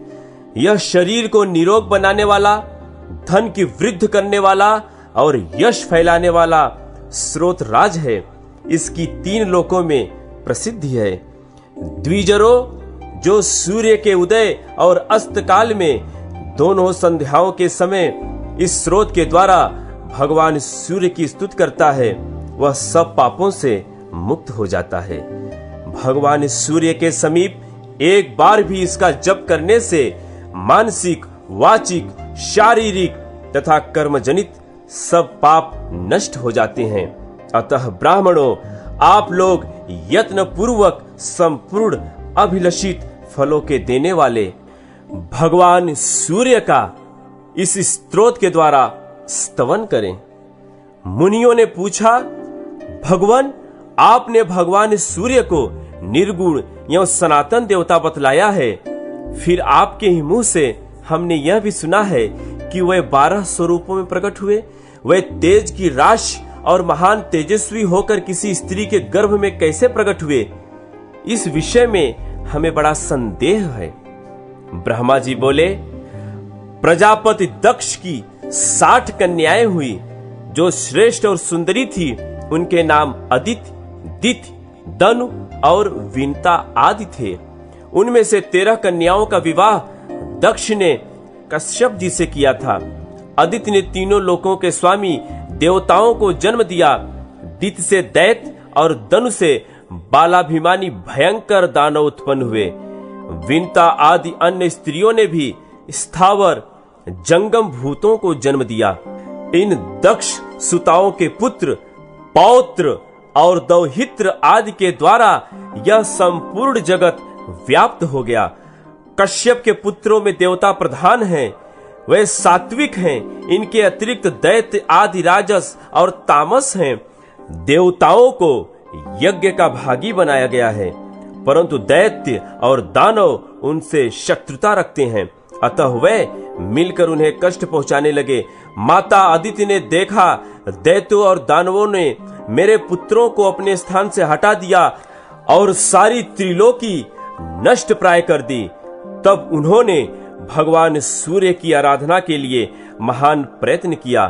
यह शरीर को निरोग बनाने वाला, धन की वृद्धि करने वाला और यश फैलाने वाला स्रोत राज है। इसकी 3 लोकों में प्रसिद्धि है। द्विजरों, जो सूर्य के उदय और अस्त काल में दोनों संध्याओं के समय इस स्रोत के द्वारा भगवान सूर्य की स्तुति करता है, वह सब पापों से मुक्त हो जाता है। भगवान सूर्य के समीप एक बार भी इसका जप करने से मानसिक, वाचिक, शारीरिक तथा कर्मजनित सब पाप नष्ट हो जाते हैं। अतः ब्राह्मणों, आप लोग यत्न पूर्वक संपूर्ण अभिलषित फलों के देने वाले भगवान सूर्य का इस स्तोत्र के द्वारा स्तवन करें। मुनियों ने पूछा, भगवान, आपने भगवान सूर्य को निर्गुण एवं सनातन देवता बतलाया है, फिर आपके ही मुंह से हमने यह भी सुना है कि वह 12 स्वरूपों में प्रकट हुए। वह तेज की राशि और महान तेजस्वी होकर किसी स्त्री के गर्भ में कैसे प्रकट हुए, इस विषय में हमें बड़ा संदेह है। ब्रह्मा जी बोले, प्रजापति दक्ष की 60 कन्याएं हुई, जो श्रेष्ठ और सुंदरी थी। उनके नाम अदिति, दिति, दनु और विनता आदि थे। उनमें से 13 कन्याओं का विवाह दक्ष ने कश्यप जी से किया था। अदिति ने तीनों लोकों के स्वामी देवताओं को जन्म दिया। दिति से दैत्य और दनु से बालाभिमानी भयंकर दानव उत्पन्न हुए। विनता आदि अन्य स्त्रियों ने भी स्थावर जंगम भूतों को जन्म दिया। इन दक्ष सुताओं के पुत्र, पौत्र और दौहित्र आदि के द्वारा यह संपूर्ण जगत व्याप्त हो गया। कश्यप के पुत्रों में देवता प्रधान हैं, वे सात्विक हैं। इनके अतिरिक्त दैत्य आदि राजस और तामस हैं। देवताओं को यज्ञ का भागी बनाया गया है, परंतु दैत्य और दानव उनसे शत्रुता रखते हैं। अतः वे मिलकर उन्हें कष्ट पहुंचाने लगे। माता अदिति ने देखा, दैत्यों और दानवों ने मेरे पुत्रों को अपने स्थान से हटा दिया और सारी त्रिलोकी नष्ट प्राय कर दी। तब उन्होंने भगवान सूर्य की आराधना के लिए महान प्रयत्न किया।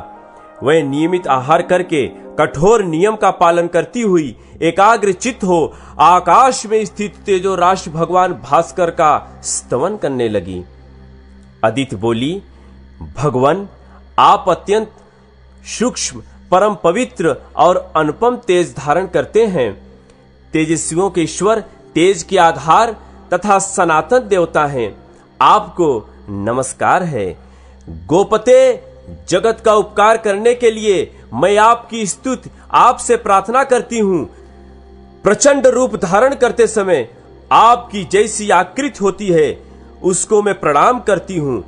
वह नियमित आहार करके कठोर नियम का पालन करती हुई एकाग्र चित्त हो आकाश में स्थित तेजो राशि भगवान भास्कर का स्तवन करने लगी। अदिति बोली, भगवान, आप अत्यंत सूक्ष्म, परम पवित्र और अनुपम तेज धारण करते हैं। तेजस्वियों के ईश्वर, तेज के आधार, तथा सनातन देवता हैं, आपको नमस्कार है। गोपते, जगत का उपकार करने के लिए मैं आपकी स्तुति आपसे प्रार्थना करती हूं। प्रचंड रूप धारण करते समय आपकी जैसी आकृति होती है उसको मैं प्रणाम करती हूं।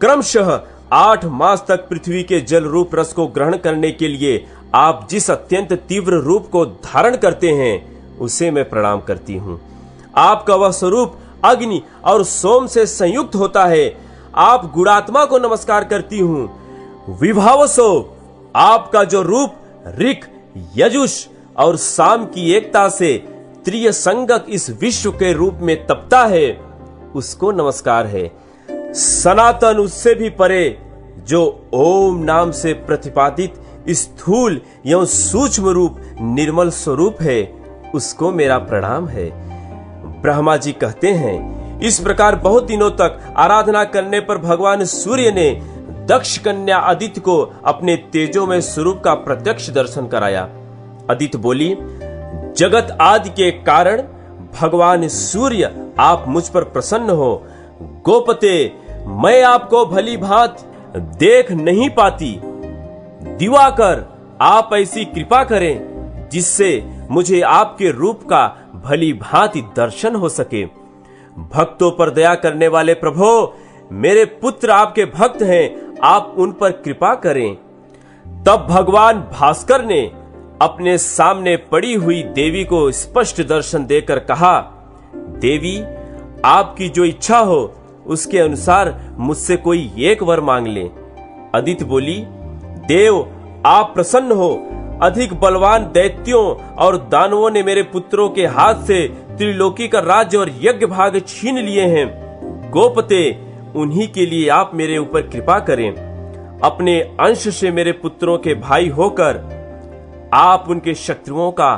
क्रमशः 8 मास तक पृथ्वी के जल रूप रस को ग्रहण करने के लिए आप जिस अत्यंत तीव्र रूप को धारण करते हैं उसे मैं प्रणाम करती हूं। आपका वह स्वरूप अग्नि और सोम से संयुक्त होता है। आप गुणात्मा को नमस्कार करती हूं। विभावसो, आपका जो रूप ऋक, यजुष और साम की एकता से त्रिय संगक इस विश्व के रूप में तपता है उसको नमस्कार है। सनातन, उससे भी परे, जो ओम नाम से प्रतिपादित स्थूल एवं सूक्ष्म रूप निर्मल स्वरूप है उसको मेरा प्रणाम है। ब्रह्मा जी कहते हैं, इस प्रकार बहुत दिनों तक आराधना करने पर भगवान सूर्य ने दक्ष कन्या अदिति को अपने तेजोमय स्वरूप का प्रत्यक्ष दर्शन कराया। अदिति बोली, जगत आदि के कारण भगवान सूर्य आप मुझ पर प्रसन्न हो। गोपते, मैं आपको भली भांति देख नहीं पाती। दिवाकर, आप ऐसी कृपा करें जिससे मुझे आपके रूप का भली भांति दर्शन हो सके। भक्तों पर दया करने वाले प्रभो, मेरे पुत्र आपके भक्त हैं, आप उन पर कृपा करें। तब भगवान भास्कर ने अपने सामने पड़ी हुई देवी को स्पष्ट दर्शन देकर कहा, देवी, आपकी जो इच्छा हो उसके अनुसार मुझसे कोई एक वर मांग ले। अदिति बोली, देव, आप प्रसन्न हो। अधिक बलवान दैत्यों और दानवों ने मेरे पुत्रों के हाथ से त्रिलोकी का राज्य और यज्ञ भाग छीन लिए हैं। गोपते, उन्हीं के लिए आप मेरे ऊपर कृपा करें। अपने अंश से मेरे पुत्रों के भाई होकर आप उनके शत्रुओं का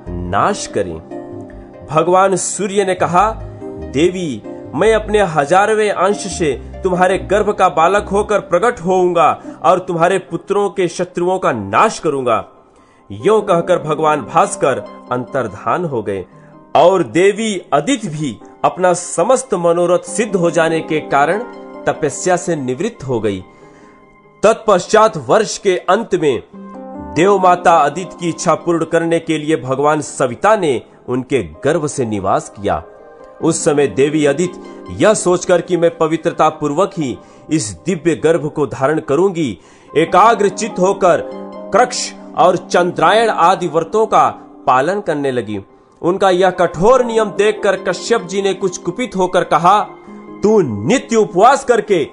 नाश करें। भगवान सूर्य ने कहा, देवी, मैं अपने 1000वें अंश से तुम्हारे गर्भ का बालक होकर प्रकट होऊंगा और तुम्हारे पुत्रों के शत्रुओं का नाश करूंगा। यों कहकर भगवान भास्कर अंतर्धान हो गए और देवी अदिति भी अपना समस्त मनोरथ सिद्ध हो जाने के कारण तपस्या से निवृत्त हो गई। तत्पश्चात वर्ष के अंत में देव माता अदिति की इच्छा पूर्ण करने के लिए भगवान सविता ने उनके गर्भ से निवास किया। उस समय देवी अदिति यह सोचकर कि मैं पवित्रता पूर्वक ही इस दिव्य गर्भ को धारण करूंगी, एकाग्र चित्त होकर कृक्ष और चंद्रायण आदि व्रतों का पालन करने लगी। उनका यह कठोर नियम देखकर कश्यप जी ने कुछ कुपित होकर कहा, तू नित्य उपवास करके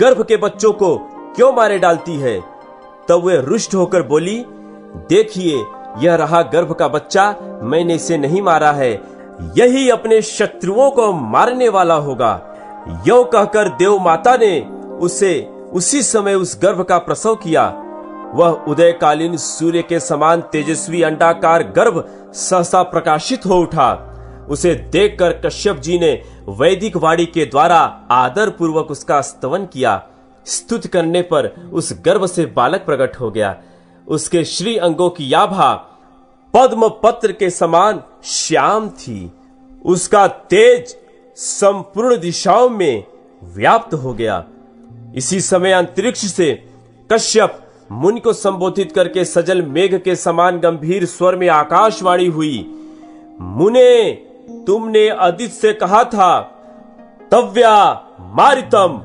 गर्भ के बच्चों को क्यों मारे डालती है? तब वे रुष्ट होकर बोली, देखिए, यह रहा गर्भ का बच्चा, मैंने इसे नहीं मारा है, यही अपने शत्रुओं को मारने वाला होगा। यों कहकर देव माता ने उसे उसी समय उस गर्भ का प्रसव किया। वह उदयकालीन सूर्य के समान तेजस्वी अंडाकार गर्भ सहसा प्रकाशित हो उठा। उसे देखकर कश्यप जी ने वैदिक वाणी के द्वारा आदर पूर्वक उसका स्तवन किया। स्तुति करने पर उस गर्भ से बालक प्रकट हो गया। उसके श्री अंगों की आभा पद्म पत्र के समान श्याम थी। उसका तेज संपूर्ण दिशाओं में व्याप्त हो गया। इसी समय अंतरिक्ष से कश्यप मुनि को संबोधित करके सजल मेघ के समान गंभीर स्वर में आकाशवाणी हुई, मुने, तुमने अदिति से कहा था, तव्या मारितम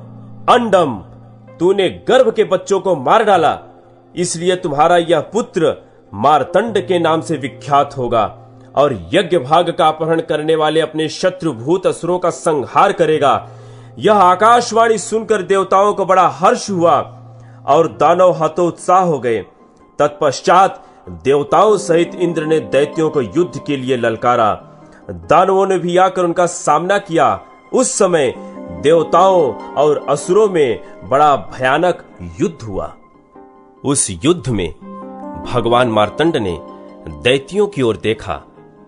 अंडम, तूने गर्भ के बच्चों को मार डाला, इसलिए तुम्हारा यह पुत्र मारतंड के नाम से विख्यात होगा और यज्ञ भाग का अपहरण करने वाले अपने शत्रु भूत असुरों का संहार करेगा। यह आकाशवाणी सुनकर देवताओं को बड़ा हर्ष हुआ और दानव हतोत्साह हो गए। तत्पश्चात देवताओं सहित इंद्र ने दैत्यों को युद्ध के लिए ललकारा। दानवों ने भी आकर उनका सामना किया। उस समय देवताओं और असुरों में बड़ा भयानक युद्ध हुआ। उस युद्ध में भगवान मार्तंड ने दैत्यों की ओर देखा,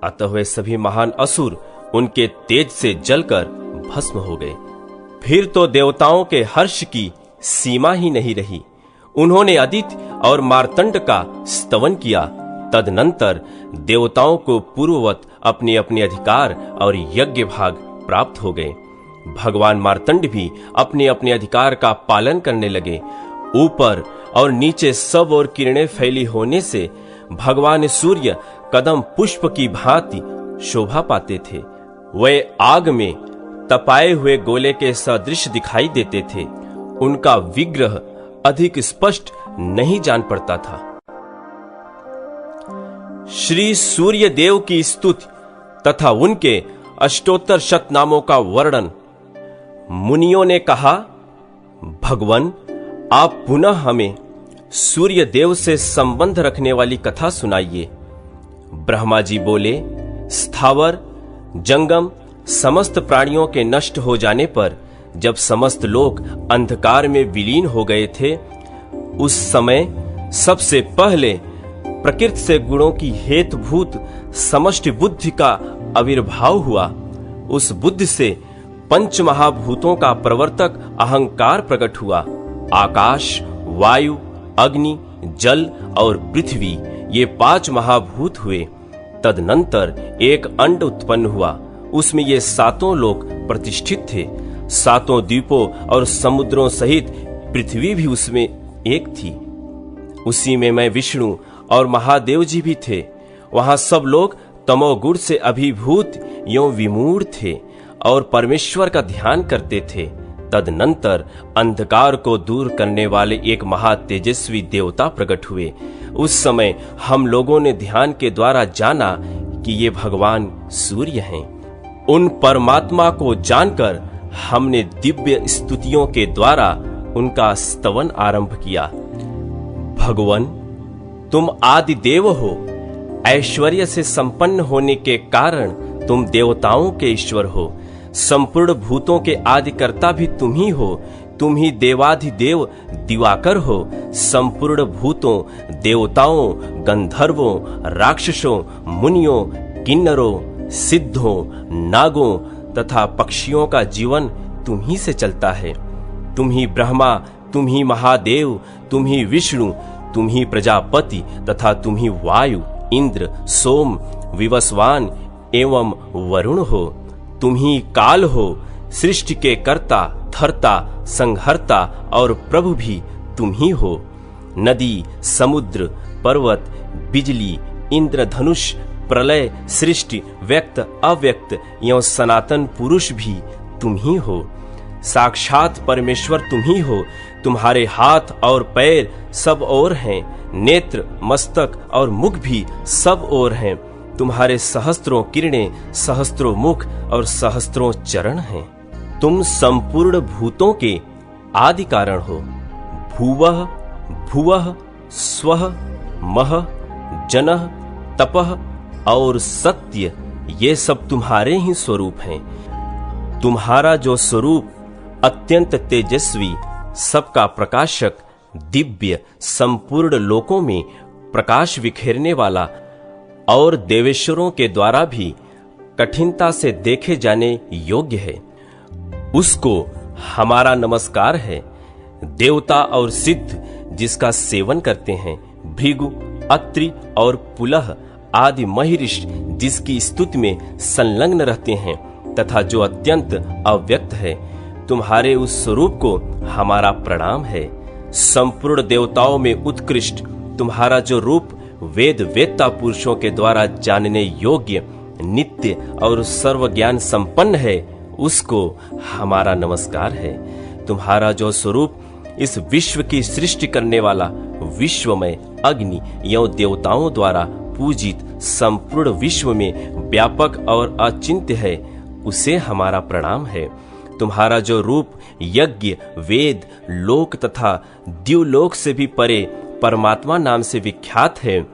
अतः वे सभी महान असुर उनके तेज से जलकर भस्म हो गए। फिर तो देवताओं के हर्ष की सीमा ही नहीं रही। उन्होंने अदिति और मार्तंड का स्तवन किया। तदनंतर देवताओं को पूर्ववत अपने अपने अधिकार और यज्ञ भाग प्राप्त हो गए। भगवान मार्तंड भी अपने अपने अधिकार का पालन करने लगे। ऊपर और नीचे सब ओर किरणें फैली होने से भगवान सूर्य कदम पुष्प की भांति शोभा पाते थे। वे आग में तपाए हुए गोले के सदृश दिखाई देते थे। उनका विग्रह अधिक स्पष्ट नहीं जान पड़ता था। श्री सूर्य देव की स्तुति तथा उनके अष्टोत्तर शतनामों का वर्णन। मुनियों ने कहा, भगवान आप पुनः हमें सूर्य देव से संबंध रखने वाली कथा सुनाइए। ब्रह्मा जी बोले, स्थावर जंगम समस्त प्राणियों के नष्ट हो जाने पर जब समस्त लोग अंधकार में विलीन हो गए थे, उस समय सबसे पहले प्रकृति से गुणों की हेतुभूत समष्टि बुद्धि का आविर्भाव हुआ। उस बुद्धि से पंच महाभूतों का प्रवर्तक अहंकार प्रकट हुआ। आकाश, वायु, अग्नि, जल और पृथ्वी ये 5 महाभूत हुए। तदनंतर एक अंड उत्पन्न हुआ। उसमें ये 7 लोक प्रतिष्ठित थे। 7 द्वीपों और समुद्रों सहित पृथ्वी भी उसमें एक थी। उसी में मैं विष्णु और महादेव जी भी थे। वहां सब लोग तमोगुण से अभिभूत यों विमूढ़ थे और परमेश्वर का ध्यान करते थे। तदनंतर अंधकार को दूर करने वाले एक महातेजस्वी देवता प्रकट हुए। उस समय हम लोगों ने ध्यान के द्वारा जाना कि ये भगवान सूर्य हैं। उन परमात्मा को जानकर हमने दिव्य स्तुतियों के द्वारा उनका स्तवन आरंभ किया। भगवान तुम आदि देव हो। ऐश्वर्य से संपन्न होने के कारण तुम देवताओं के ईश्वर हो। संपूर्ण भूतों के आदिकर्ता भी तुम ही हो। तुम ही देवाधिदेव दिवाकर हो। संपूर्ण भूतों, देवताओं, गंधर्वों, राक्षसों, मुनियों, किन्नरों, सिद्धों, नागों तथा पक्षियों का जीवन तुम ही से चलता है। तुम ही ब्रह्मा, तुम ही महादेव, तुम ही विष्णु, तुम ही प्रजापति तथा तुम ही वायु, इंद्र, सोम, विवस्वान एवं वरुण हो। तुम ही काल हो। सृष्टि के कर्ता, धर्ता, संहर्ता और प्रभु भी तुम ही हो। नदी, समुद्र, पर्वत, बिजली, इंद्रधनुष, प्रलय, सृष्टि, व्यक्त अव्यक्त एवं सनातन पुरुष भी तुम ही हो। साक्षात परमेश्वर तुम ही हो। तुम्हारे हाथ और पैर सब ओर हैं। नेत्र, मस्तक और मुख भी सब ओर हैं। तुम्हारे सहस्त्रों किरणें, सहस्त्रों मुख और सहस्त्रों चरण हैं। तुम संपूर्ण भूतों के आदि कारण हो। भूवः, भुवः, स्वः, महः, जनः, तपः और सत्य ये सब तुम्हारे ही स्वरूप हैं। तुम्हारा जो स्वरूप अत्यंत तेजस्वी, सबका प्रकाशक, दिव्य, संपूर्ण लोकों में प्रकाश बिखेरने वाला और देवेश्वरों के द्वारा भी कठिनता से देखे जाने योग्य है, उसको हमारा नमस्कार है। देवता और सिद्ध जिसका सेवन करते हैं, भृगु, अत्रि और पुलह आदि महिर्षि जिसकी स्तुति में संलग्न रहते हैं तथा जो अत्यंत अव्यक्त है, तुम्हारे उस स्वरूप को हमारा प्रणाम है। संपूर्ण देवताओं में उत्कृष्ट तुम्हारा जो रूप वेद वेत्ता पुरुषों के द्वारा जानने योग्य, नित्य और सर्व ज्ञान संपन्न है, उसको हमारा नमस्कार है। तुम्हारा जो स्वरूप इस विश्व की सृष्टि करने वाला विश्वमय अग्नि एवं देवताओं द्वारा पूजित संपूर्ण विश्व में व्यापक और अचिंत्य है, उसे हमारा प्रणाम है। तुम्हारा जो रूप यज्ञ, वेद, लोक तथा द्युलोक से भी परे परमात्मा नाम से विख्यात है,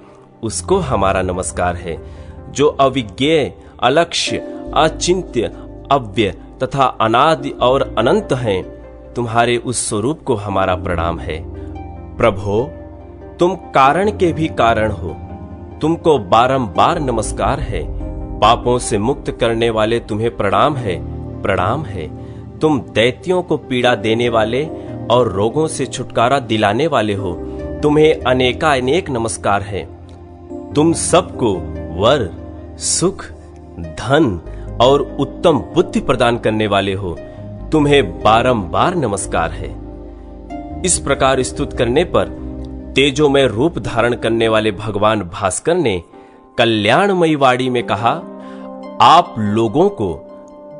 उसको हमारा नमस्कार है। जो अविज्ञेय, अलक्ष्य, अचिंत्य, अव्यय तथा अनादि और अनंत हैं, तुम्हारे उस स्वरूप को हमारा प्रणाम है। प्रभो, तुम कारण के भी कारण हो, तुमको बारंबार नमस्कार है। पापों से मुक्त करने वाले तुम्हें प्रणाम है, प्रणाम है। तुम दैत्यों को पीड़ा देने वाले और रोगों से छुटकारा दिलाने वाले हो, तुम्हें अनेकानेक नमस्कार है। तुम सबको वर, सुख, धन और उत्तम बुद्धि प्रदान करने वाले हो, तुम्हें बारंबार नमस्कार है। इस प्रकार स्तुत करने पर तेजोमय रूप धारण करने वाले भगवान भास्कर ने कल्याणमयी वाणी में कहा, आप लोगों को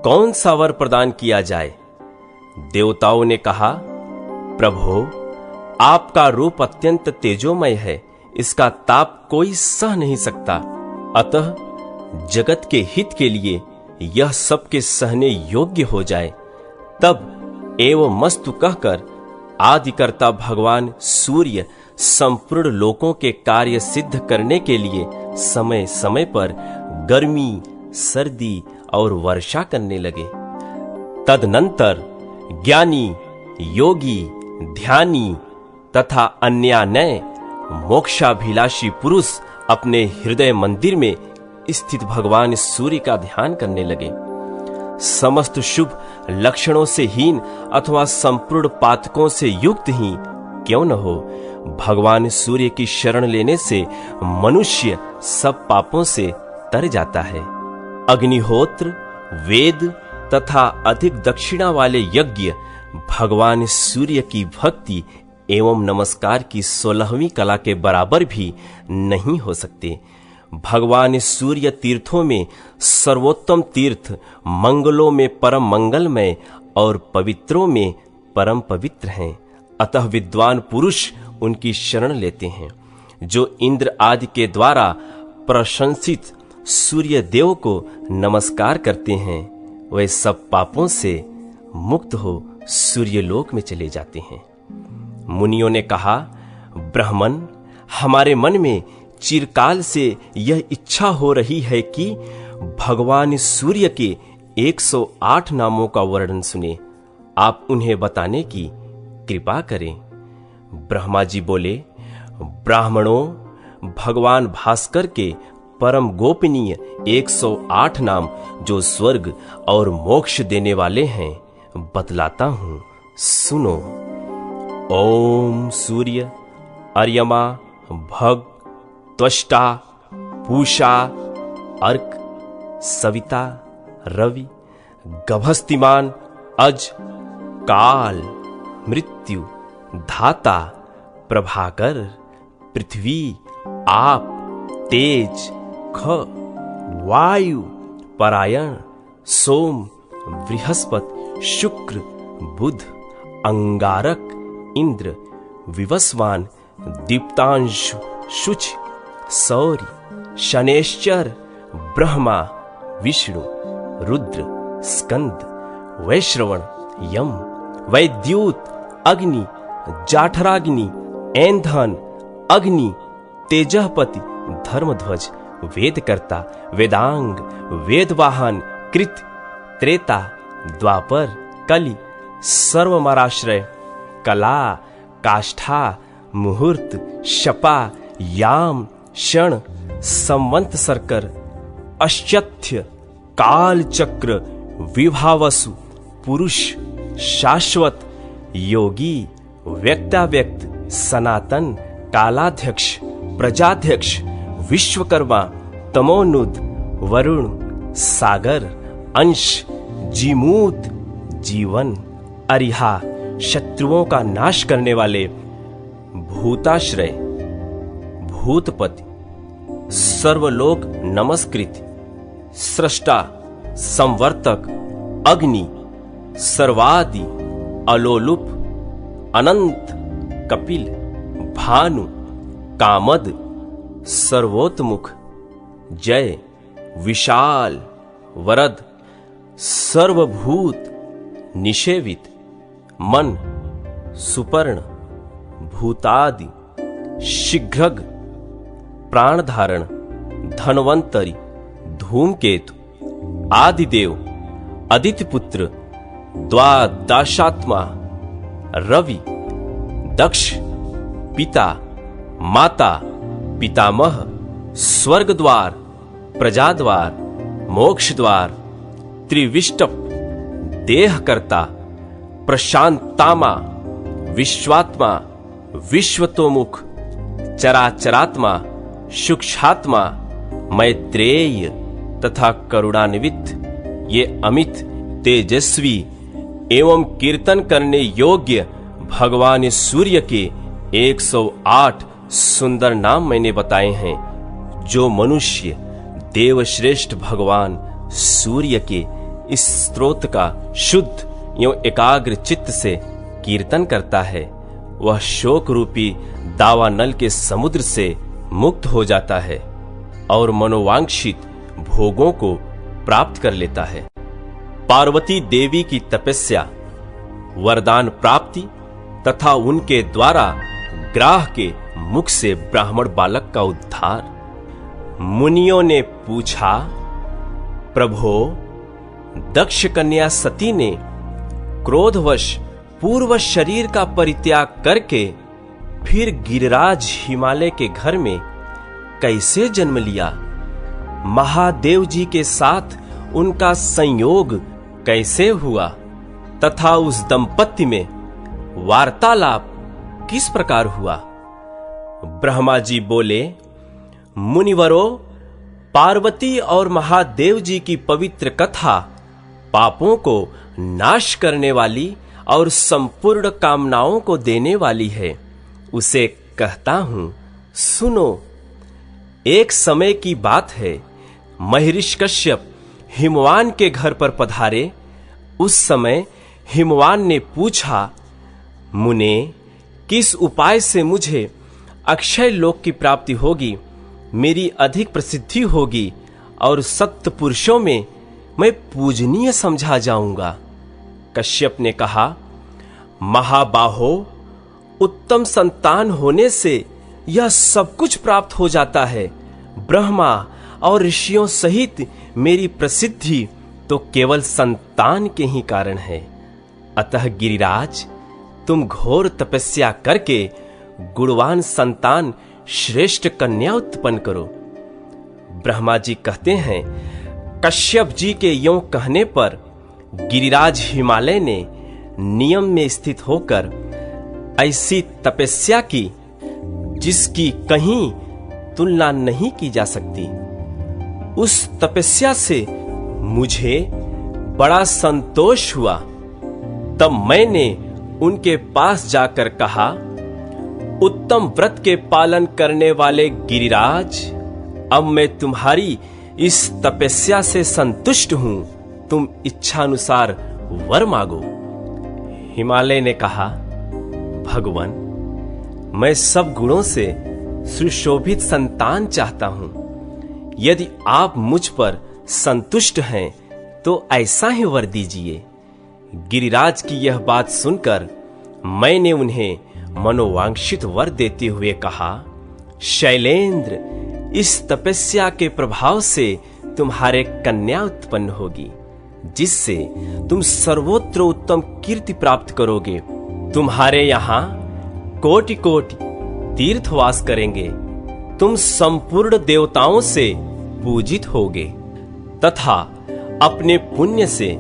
कौन सा वर प्रदान किया जाए? देवताओं ने कहा, प्रभो, आपका रूप अत्यंत तेजोमय है, इसका ताप कोई सह नहीं सकता। अतः जगत के हित के लिए यह सबके सहने योग्य हो जाए। तब एवं मस्तु कहकर आदिकर्ता भगवान सूर्य संपूर्ण लोकों के कार्य सिद्ध करने के लिए समय समय पर गर्मी, सर्दी और वर्षा करने लगे। तदनंतर ज्ञानी, योगी, ध्यानी तथा अन्यान्य मोक्षाभिलाषी पुरुष अपने हृदय मंदिर में स्थित भगवान सूर्य का ध्यान करने लगे। समस्त शुभ लक्षणों से हीन अथवा संपूर्ण पातकों से युक्त ही क्यों न हो, भगवान सूर्य की शरण लेने से मनुष्य सब पापों से तर जाता है। अग्निहोत्र, वेद तथा अधिक दक्षिणा वाले यज्ञ भगवान सूर्य की भक्ति एवं नमस्कार की 16वीं कला के बराबर भी नहीं हो सकते। भगवान सूर्य तीर्थों में सर्वोत्तम तीर्थ, मंगलों में परम मंगलमय और पवित्रों में परम पवित्र हैं। अतः विद्वान पुरुष उनकी शरण लेते हैं। जो इंद्र आदि के द्वारा प्रशंसित सूर्य देव को नमस्कार करते हैं, वे सब पापों से मुक्त हो सूर्यलोक में चले जाते हैं। मुनियों ने कहा, ब्राह्मण, हमारे मन में चिरकाल से यह इच्छा हो रही है कि भगवान सूर्य के 108 नामों का वर्णन सुने। आप उन्हें बताने की कृपा करें। ब्रह्मा जी बोले, ब्राह्मणों, भगवान भास्कर के परम गोपनीय 108 नाम जो स्वर्ग और मोक्ष देने वाले हैं बतलाता हूं, सुनो। ओम सूर्य, अर्यमा, भग, त्वष्टा, पूषा, अर्क, सविता, रवि, गभस्तिमान, अज, काल, मृत्यु, धाता, प्रभाकर, पृथ्वी, आप, तेज, ख, वायु, परायण, सोम, बृहस्पति, शुक्र, बुध, अंगारक, इंद्र, विवस्वान, दीप्तांशु, शुच, सौर्य, शनेश्चर, ब्रह्मा, विष्णु, रुद्र, स्कंद, वैश्रवण, यम, वैद्युत, अग्नि, जाठराग्नि, ऐंधन, अग्नि, तेजःपति, धर्मध्वज, वेदकर्ता, वेदांग, वेदवाहन, कृत, त्रेता, द्वापर, कलि, सर्वमराश्रय, कला, काष्ठा, मुहूर्त, शपा, याम, क्षण, संवंत सरकर, अश्चथ्य, काल चक्र, विभावसु, पुरुष, शाश्वत, योगी, व्यक्ताव्यक्त, सनातन, कालाध्यक्ष, प्रजाध्यक्ष, विश्वकर्मा, तमोनुद, वरुण, सागर, अंश, जीमूत, जीवन, अरिहा, शत्रुओं का नाश करने वाले, भूताश्रय, भूतपति, सर्वलोक नमस्कृत, सृष्टा, संवर्तक, अग्नि, सर्वादि, अलोलुप, अनंत, कपिल, भानु, कामद, सर्वोत्मुख, जय, विशाल, वरद, सर्वभूत, निषेवित, मन, सुपर्ण, भूतादि, शीघ्रग, प्राणधारण, धनवंतरी, धूमकेतु, आदिदेव, अदितिपुत्र, द्वादशात्मा, रवि, दक्ष, पिता, माता, पितामह, स्वर्गद्वार, प्रजाद्वार, मोक्षद्वार, त्रिविष्टप, देहकर्ता, प्रशांतामा, विश्वात्मा, विश्वतोमुख, चराचरात्मा, सूक्ष्मात्मा, मैत्रेय तथा करुणान्वित, ये अमित तेजस्वी एवं कीर्तन करने योग्य भगवान सूर्य के 108 सुंदर नाम मैंने बताए हैं, जो मनुष्य देवश्रेष्ठ भगवान सूर्य के इस स्तोत्र का शुद्ध एवं एकाग्र चित्त से कीर्तन करता है, वह शोक रूपी दावानल के समुद्र से मुक्त हो जाता है और मनोवांछित भोगों को प्राप्त कर लेता है। पार्वती देवी की तपस्या, वरदान प्राप्ति तथा उनके द्वारा ग्राह के मुख से ब्राह्मण बालक का उद्धार। मुनियों ने पूछा, प्रभो, दक्ष कन्या सती ने क्रोधवश पूर्व शरीर का परित्याग करके फिर गिरिराज हिमालय के घर में कैसे जन्म लिया? महादेव जी के साथ उनका संयोग कैसे हुआ तथा उस दंपत्ति में वार्तालाप किस प्रकार हुआ? ब्रह्मा जी बोले, मुनिवरों, पार्वती और महादेव जी की पवित्र कथा पापों को नाश करने वाली और संपूर्ण कामनाओं को देने वाली है। उसे कहता हूं, सुनो। एक समय की बात है, महर्षि कश्यप हिमवान के घर पर पधारे। उस समय हिमवान ने पूछा, मुने, किस उपाय से मुझे अक्षय लोक की प्राप्ति होगी, मेरी अधिक प्रसिद्धि होगी और सत्य पुरुषों में मैं पूजनीय समझा जाऊंगा? कश्यप ने कहा, महाबाहो, उत्तम संतान होने से यह सब कुछ प्राप्त हो जाता है। ब्रह्मा और ऋषियों सहित मेरी प्रसिद्धि तो केवल संतान के ही कारण है। अतः गिरिराज, तुम घोर तपस्या करके गुणवान संतान श्रेष्ठ कन्या उत्पन्न करो। ब्रह्मा जी कहते हैं, कश्यप जी के यों कहने पर गिरिराज हिमालय ने नियम में स्थित होकर ऐसी तपस्या की जिसकी कहीं तुलना नहीं की जा सकती। उस तपस्या से मुझे बड़ा संतोष हुआ। तब मैंने उनके पास जाकर कहा, उत्तम व्रत के पालन करने वाले गिरिराज, अब मैं तुम्हारी इस तपस्या से संतुष्ट हूं। तुम इच्छानुसार वर मांगो। हिमालय ने कहा, भगवान, मैं सब गुणों से सुशोभित संतान चाहता हूं। यदि आप मुझ पर संतुष्ट हैं तो ऐसा ही वर दीजिए। गिरिराज की यह बात सुनकर मैंने उन्हें मनोवांछित वर देते हुए कहा, शैलेंद्र, इस तपस्या के प्रभाव से तुम्हारे कन्या उत्पन्न होगी, जिससे तुम सर्वोत्तर उत्तम कीर्ति प्राप्त करोगे। तुम्हारे यहां कोटि कोटि तीर्थवास करेंगे। तुम संपूर्ण देवताओं से पूजित होगे तथा अपने पुण्य से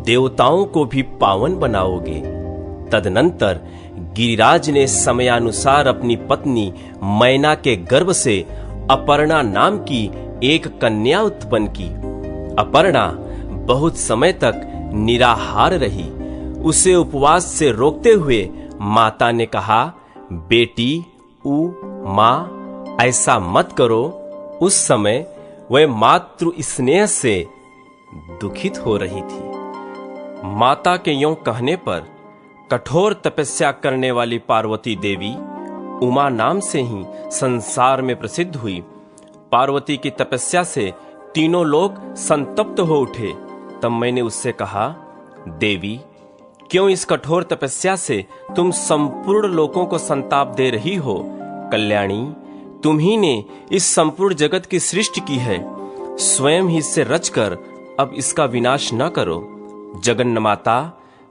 देवताओं को भी पावन बनाओगे। तदनंतर गिरिराज ने समयानुसार अपनी पत्नी मैना के गर्भ से अपर्णा नाम की एक कन्या उत्पन्न की। अपर्णा बहुत समय तक निराहार रही। उसे उपवास से रोकते हुए माता ने कहा, बेटी मां, ऐसा मत करो। उस समय वह मातृ स्नेह से दुखित हो रही थी। माता के यों कहने पर कठोर तपस्या करने वाली पार्वती देवी उमा नाम से ही संसार में प्रसिद्ध हुई। पार्वती की तपस्या से तीनों लोग संतप्त हो उठे। तब मैंने उससे कहा, देवी, क्यों इस कठोर तपस्या से तुम संपूर्ण लोगों को संताप दे रही हो? कल्याणी, तुम ही ने इस संपूर्ण जगत की सृष्टि की है। स्वयं ही इससे रचकर अब इसका विनाश न करो। जगन्माता,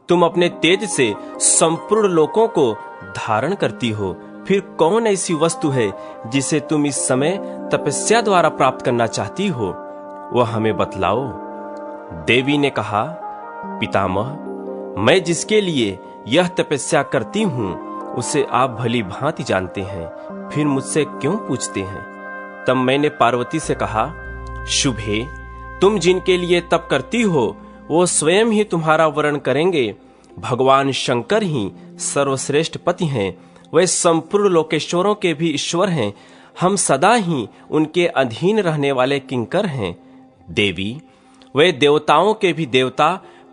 तुम अपने तेज से संपूर्ण लोकों को धारण करती हो। फिर कौन ऐसी वस्तु है जिसे तुम इस समय तपस्या द्वारा प्राप्त करना चाहती हो? वह हमें बतलाओ। देवी ने कहा, पितामह, मैं जिसके लिए यह तपस्या करती हूं उसे आप भली भांति जानते हैं, फिर मुझसे क्यों पूछते हैं? तब मैंने पार्वती से कहा, शुभे, तुम जिनके लिए तप करती हो वो स्वयं ही तुम्हारा वरण करेंगे। भगवान शंकर ही सर्वश्रेष्ठ पति हैं, वे संपूर्ण लोकेश्वरों के भी ईश्वर हैं। हम सदा ही उनके अधीन रहने वाले किंकर हैं। देवी, वे देवताओं के भी देवता,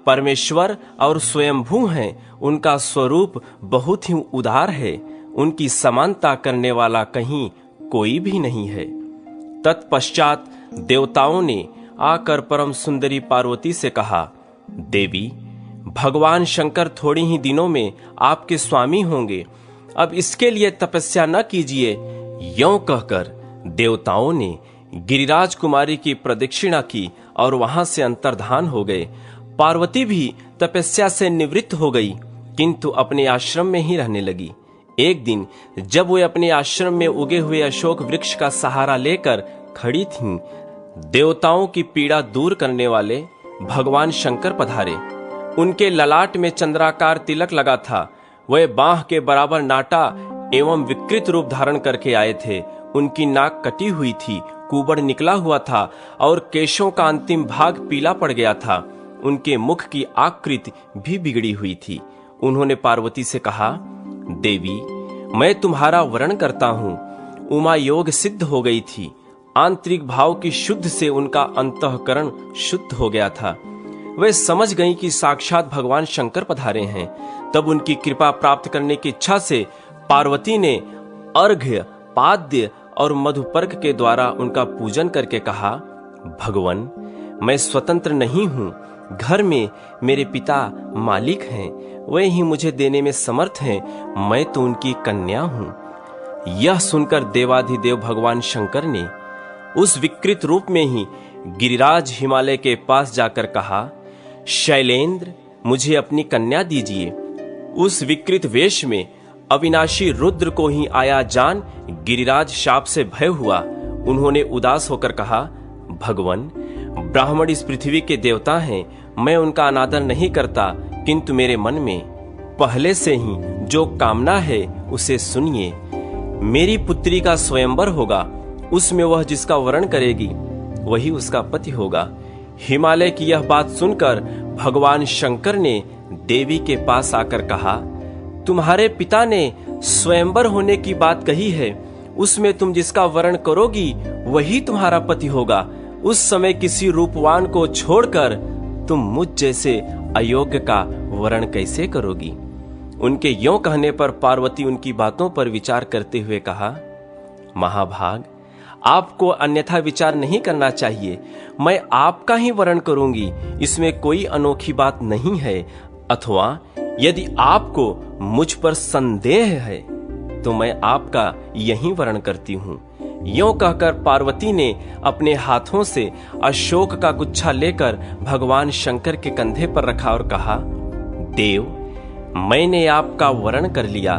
परमेश्वर और स्वयंभू हैं। उनका स्वरूप बहुत ही उदार है, उनकी समानता करने वाला कहीं कोई भी नहीं है। तत्पश्चात देवताओं ने आकर परम सुंदरी पार्वती से कहा, देवी, भगवान शंकर थोड़ी ही दिनों में आपके स्वामी होंगे, अब इसके लिए तपस्या न कीजिए। यों कहकर देवताओं ने गिरिराज कुमारी की प्रदक्षिणा की और वहां से अंतर्धान हो गए। पार्वती भी तपस्या से निवृत्त हो गई, किंतु अपने आश्रम में ही रहने लगी। एक दिन जब वे अपने आश्रम में उगे हुए अशोक वृक्ष का सहारा लेकर खड़ी थीं, देवताओं की पीड़ा दूर करने वाले भगवान शंकर पधारे। उनके ललाट में चंद्राकार तिलक लगा था। वे बांह के बराबर नाटा एवं विकृत रूप धारण करके आए थे। उनकी नाक कटी हुई थी, कुबड़ निकला हुआ था और केशों का अंतिम भाग पीला पड़ गया था। उनके मुख की आकृति भी बिगड़ी हुई थी। उन्होंने पार्वती से कहा, देवी, मैं तुम्हारा वरण करता हूँ। उमा योग सिद्ध हो गई थी। आंतरिक भाव की शुद्ध से उनका अंतःकरण शुद्ध हो गया था। वे समझ गईं कि साक्षात भगवान शंकर पधारे हैं। तब उनकी कृपा प्राप्त करने की इच्छा से पार्वती ने अर्घ्य, पाद्य और मधुपर्क के द्वारा उनका पूजन करके कहा, भगवान, मैं स्वतंत्र नहीं हूँ। घर में मेरे पिता मालिक हैं, वे ही मुझे देने में समर्थ हैं। मैं तो उनकी कन्या हूँ। यह सुनकर देवाधिदेव भगवान शंकर ने उस विकृत रूप में ही गिरिराज हिमालय के पास जाकर कहा, शैलेंद्र, मुझे अपनी कन्या दीजिए। उस विकृत वेश में अविनाशी रुद्र को ही आया जान गिरिराज शाप से भय हुआ। उन्होंने उदास होकर कहा, भगवान, ब्राह्मण इस पृथ्वी के देवता हैं, मैं उनका अनादर नहीं करता, किंतु मेरे मन में पहले से ही जो कामना है उसे सुनिए। मेरी पुत्री का स्वयंवर होगा, उसमें वह जिसका वरण करेगी वही उसका पति होगा। हिमालय की यह बात सुनकर भगवान शंकर ने देवी के पास आकर कहा, तुम्हारे पिता ने स्वयंवर होने की बात कही है, उसमें तुम जिसका वरण करोगी वही तुम्हारा पति होगा। उस समय किसी रूपवान को छोड़कर तुम मुझ जैसे अयोग्य का वरण कैसे करोगी? उनके यों कहने पर पार्वती उनकी बातों पर विचार करते हुए कहा, महाभाग, आपको अन्यथा विचार नहीं करना चाहिए। मैं आपका ही वरण करूंगी, इसमें कोई अनोखी बात नहीं है। अथवा यदि आपको मुझ पर संदेह है तो मैं आपका यही वरण करती हूँ। यों कहकर पार्वती ने अपने हाथों से अशोक का गुच्छा लेकर भगवान शंकर के कंधे पर रखा और कहा, देव, मैंने आपका वरण कर लिया।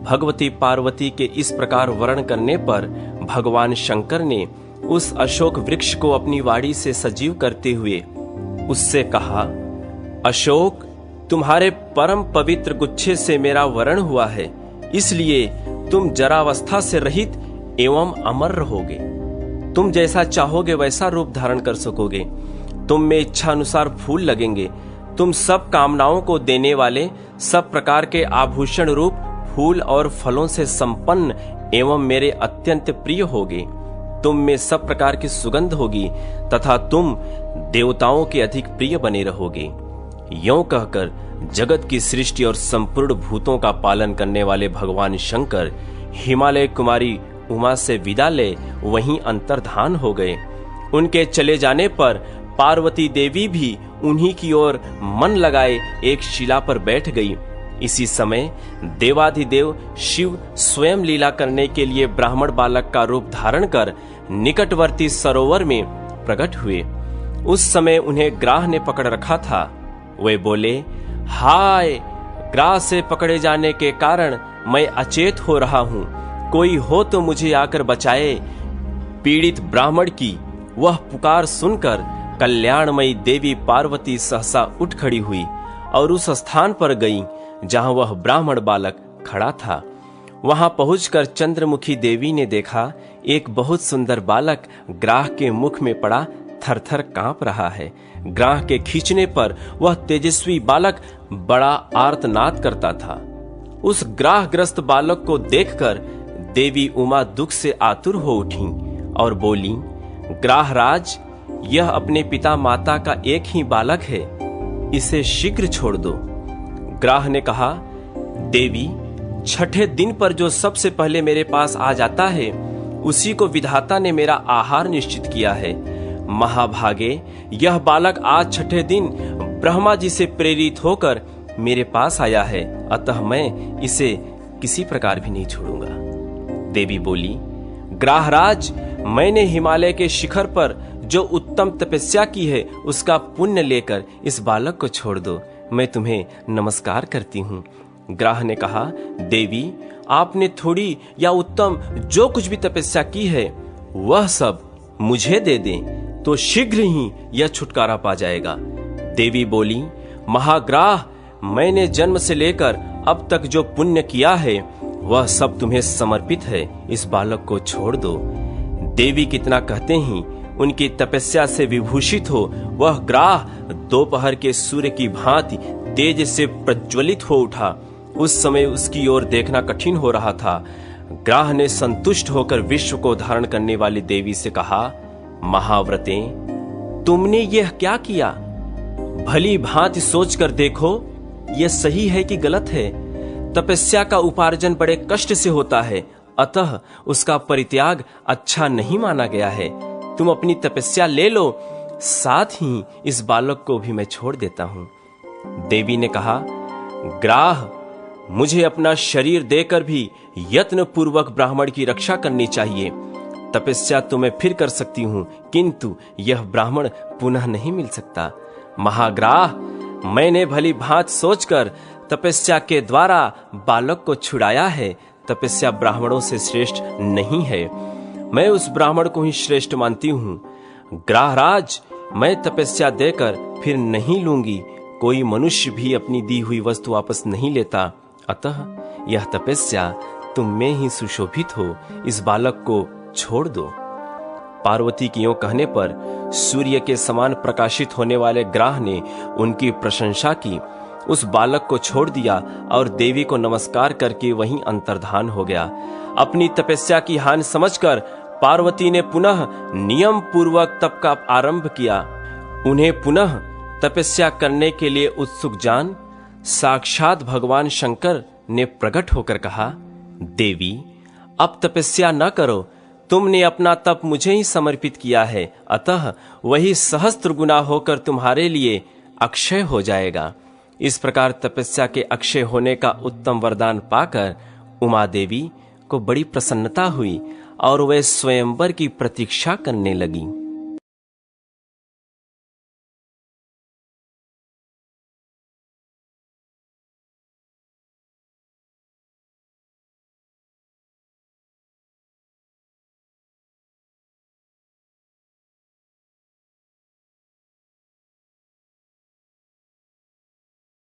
भगवती पार्वती के इस प्रकार वर्ण करने पर भगवान शंकर ने उस अशोक वृक्ष को अपनी वाड़ी से सजीव करते हुए उससे कहा, अशोक, तुम्हारे परम पवित्र गुच्छे से मेरा वरण हुआ है, इसलिए तुम जरावस्था से रहित एवं अमर रहोगे। तुम जैसा चाहोगे वैसा रूप धारण कर सकोगे। तुम में इच्छा अनुसार फूल लगेंगे। तुम सब कामनाओं को देने वाले सब प्रकार के आभूषण रूप फूल और फलों से संपन्न एवं मेरे अत्यंत प्रिय होगे। तुम में सब प्रकार की सुगंध होगी तथा तुम देवताओं के अधिक प्रिय बने रहोगे। यों कहकर जगत की सृष्टि और संपूर्ण भूतों का पालन करने वाले भगवान शंकर हिमालय कुमारी उमा से विदा ले वहीं अंतर्धान हो गए। उनके चले जाने पर पार्वती देवी भी उन्हीं की ओर मन लगाए एक शिला पर बैठ गई। इसी समय देवाधिदेव शिव स्वयं लीला करने के लिए ब्राह्मण बालक का रूप धारण कर निकटवर्ती सरोवर में प्रकट हुए। उस समय उन्हें ग्राह ने पकड़ रखा था। वे बोले, हाय, ग्राह से पकड़े जाने के कारण मैं अचेत हो रहा हूँ, कोई हो तो मुझे आकर बचाए। पीड़ित ब्राह्मण की वह पुकार सुनकर कल्याणमयी देवी पार्वती सहसा उठ खड़ी हुई और उस स्थान पर गई जहां वह ब्राह्मण बालक खड़ा था। वहां पहुंचकर चंद्रमुखी देवी ने देखा एक बहुत सुंदर बालक ग्राह के मुख में पड़ा थरथर कांप रहा है। ग्राह के खींचने पर वह तेजस्वी बालक बड़ा आर्तनाद करता था। उस ग्राहग्रस्त बालक को देखकर देवी उमा दुख से आतुर हो उठी और बोली, ग्राहराज, यह अपने पिता माता का एक ही बालक है, इसे शीघ्र छोड़ दो। ग्राह ने कहा, देवी, छठे दिन पर जो सबसे पहले मेरे पास आ जाता है उसी को विधाता ने मेरा आहार निश्चित किया है। महाभागे, यह बालक आज छठे दिन ब्रह्मा जी से प्रेरित होकर मेरे पास आया है, अतः मैं इसे किसी प्रकार भी नहीं छोड़ूंगा। देवी बोली, ग्राहराज, मैंने हिमालय के शिखर पर जो उत्तम तपस्या की है उसका पुण्य लेकर इस बालक को छोड़ दो, मैं तुम्हें नमस्कार करती हूँ। ग्राह ने कहा, देवी, आपने थोड़ी या उत्तम जो कुछ भी तपस्या की है वह सब मुझे दे दें तो शीघ्र ही यह छुटकारा पा जाएगा। देवी बोली, महाग्राह, मैंने जन्म से लेकर अब तक जो पुण्य किया है वह सब तुम्हें समर्पित है, इस बालक को छोड़ दो। देवी कितना कहते ही उनकी तपस्या से विभूषित हो वह ग्राह दोपहर के सूर्य की भांति तेज से प्रज्वलित हो उठा। उस समय उसकी ओर देखना कठिन हो रहा था। ग्राह ने संतुष्ट होकर विश्व को धारण करने वाली देवी से कहा, महाव्रते, तुमने यह क्या किया? भली भांति सोचकर देखो, यह सही है कि गलत है। तपस्या का उपार्जन बड़े कष्ट से होता है, अतः उसका परित्याग अच्छा नहीं माना गया है। तुम अपनी तपस्या ले लो, साथ ही इस बालक को भी मैं छोड़ देता हूं। देवी ने कहा, ग्राह, मुझे अपना शरीर देकर भी यत्न पूर्वक ब्राह्मण की रक्षा करनी चाहिए। तपस्या तो मैं फिर कर सकती हूं, किंतु यह ब्राह्मण पुनः नहीं मिल सकता। महाग्राह, मैंने भली भांति सोचकर तपस्या के द्वारा बालक को छुड़ाया है। तपस्या ब्राह्मणों से श्रेष्ठ नहीं है, मैं उस ब्राह्मण को ही श्रेष्ठ मानती हूँ। ग्राहराज, मैं तपस्या देकर फिर नहीं लूंगी। कोई मनुष्य भी अपनी दी हुई वस्तु वापस नहीं लेता, अतः यह तपस्या तुम में ही सुशोभित हो, इस बालक को छोड़ दो। पार्वती की यों कहने पर सूर्य के समान प्रकाशित होने वाले ग्राह ने उनकी प्रशंसा की, उस बालक को छोड़ दिया और देवी को नमस्कार करके वहीं अंतर्धान हो गया। अपनी तपस्या की हानि समझकर पार्वती ने पुनः नियम पूर्वक तप का आरंभ किया। उन्हें पुनः तपस्या करने के लिए उत्सुक जान साक्षात भगवान शंकर ने प्रकट होकर कहा, देवी, अब तपस्या न करो, तुमने अपना तप मुझे ही समर्पित किया है, अतः वही सहस्त्र गुना होकर तुम्हारे लिए अक्षय हो जाएगा। इस प्रकार तपस्या के अक्षय होने का उत्तम वरदान पाकर उमा देवी को बड़ी प्रसन्नता हुई और वे स्वयंवर की प्रतीक्षा करने लगी।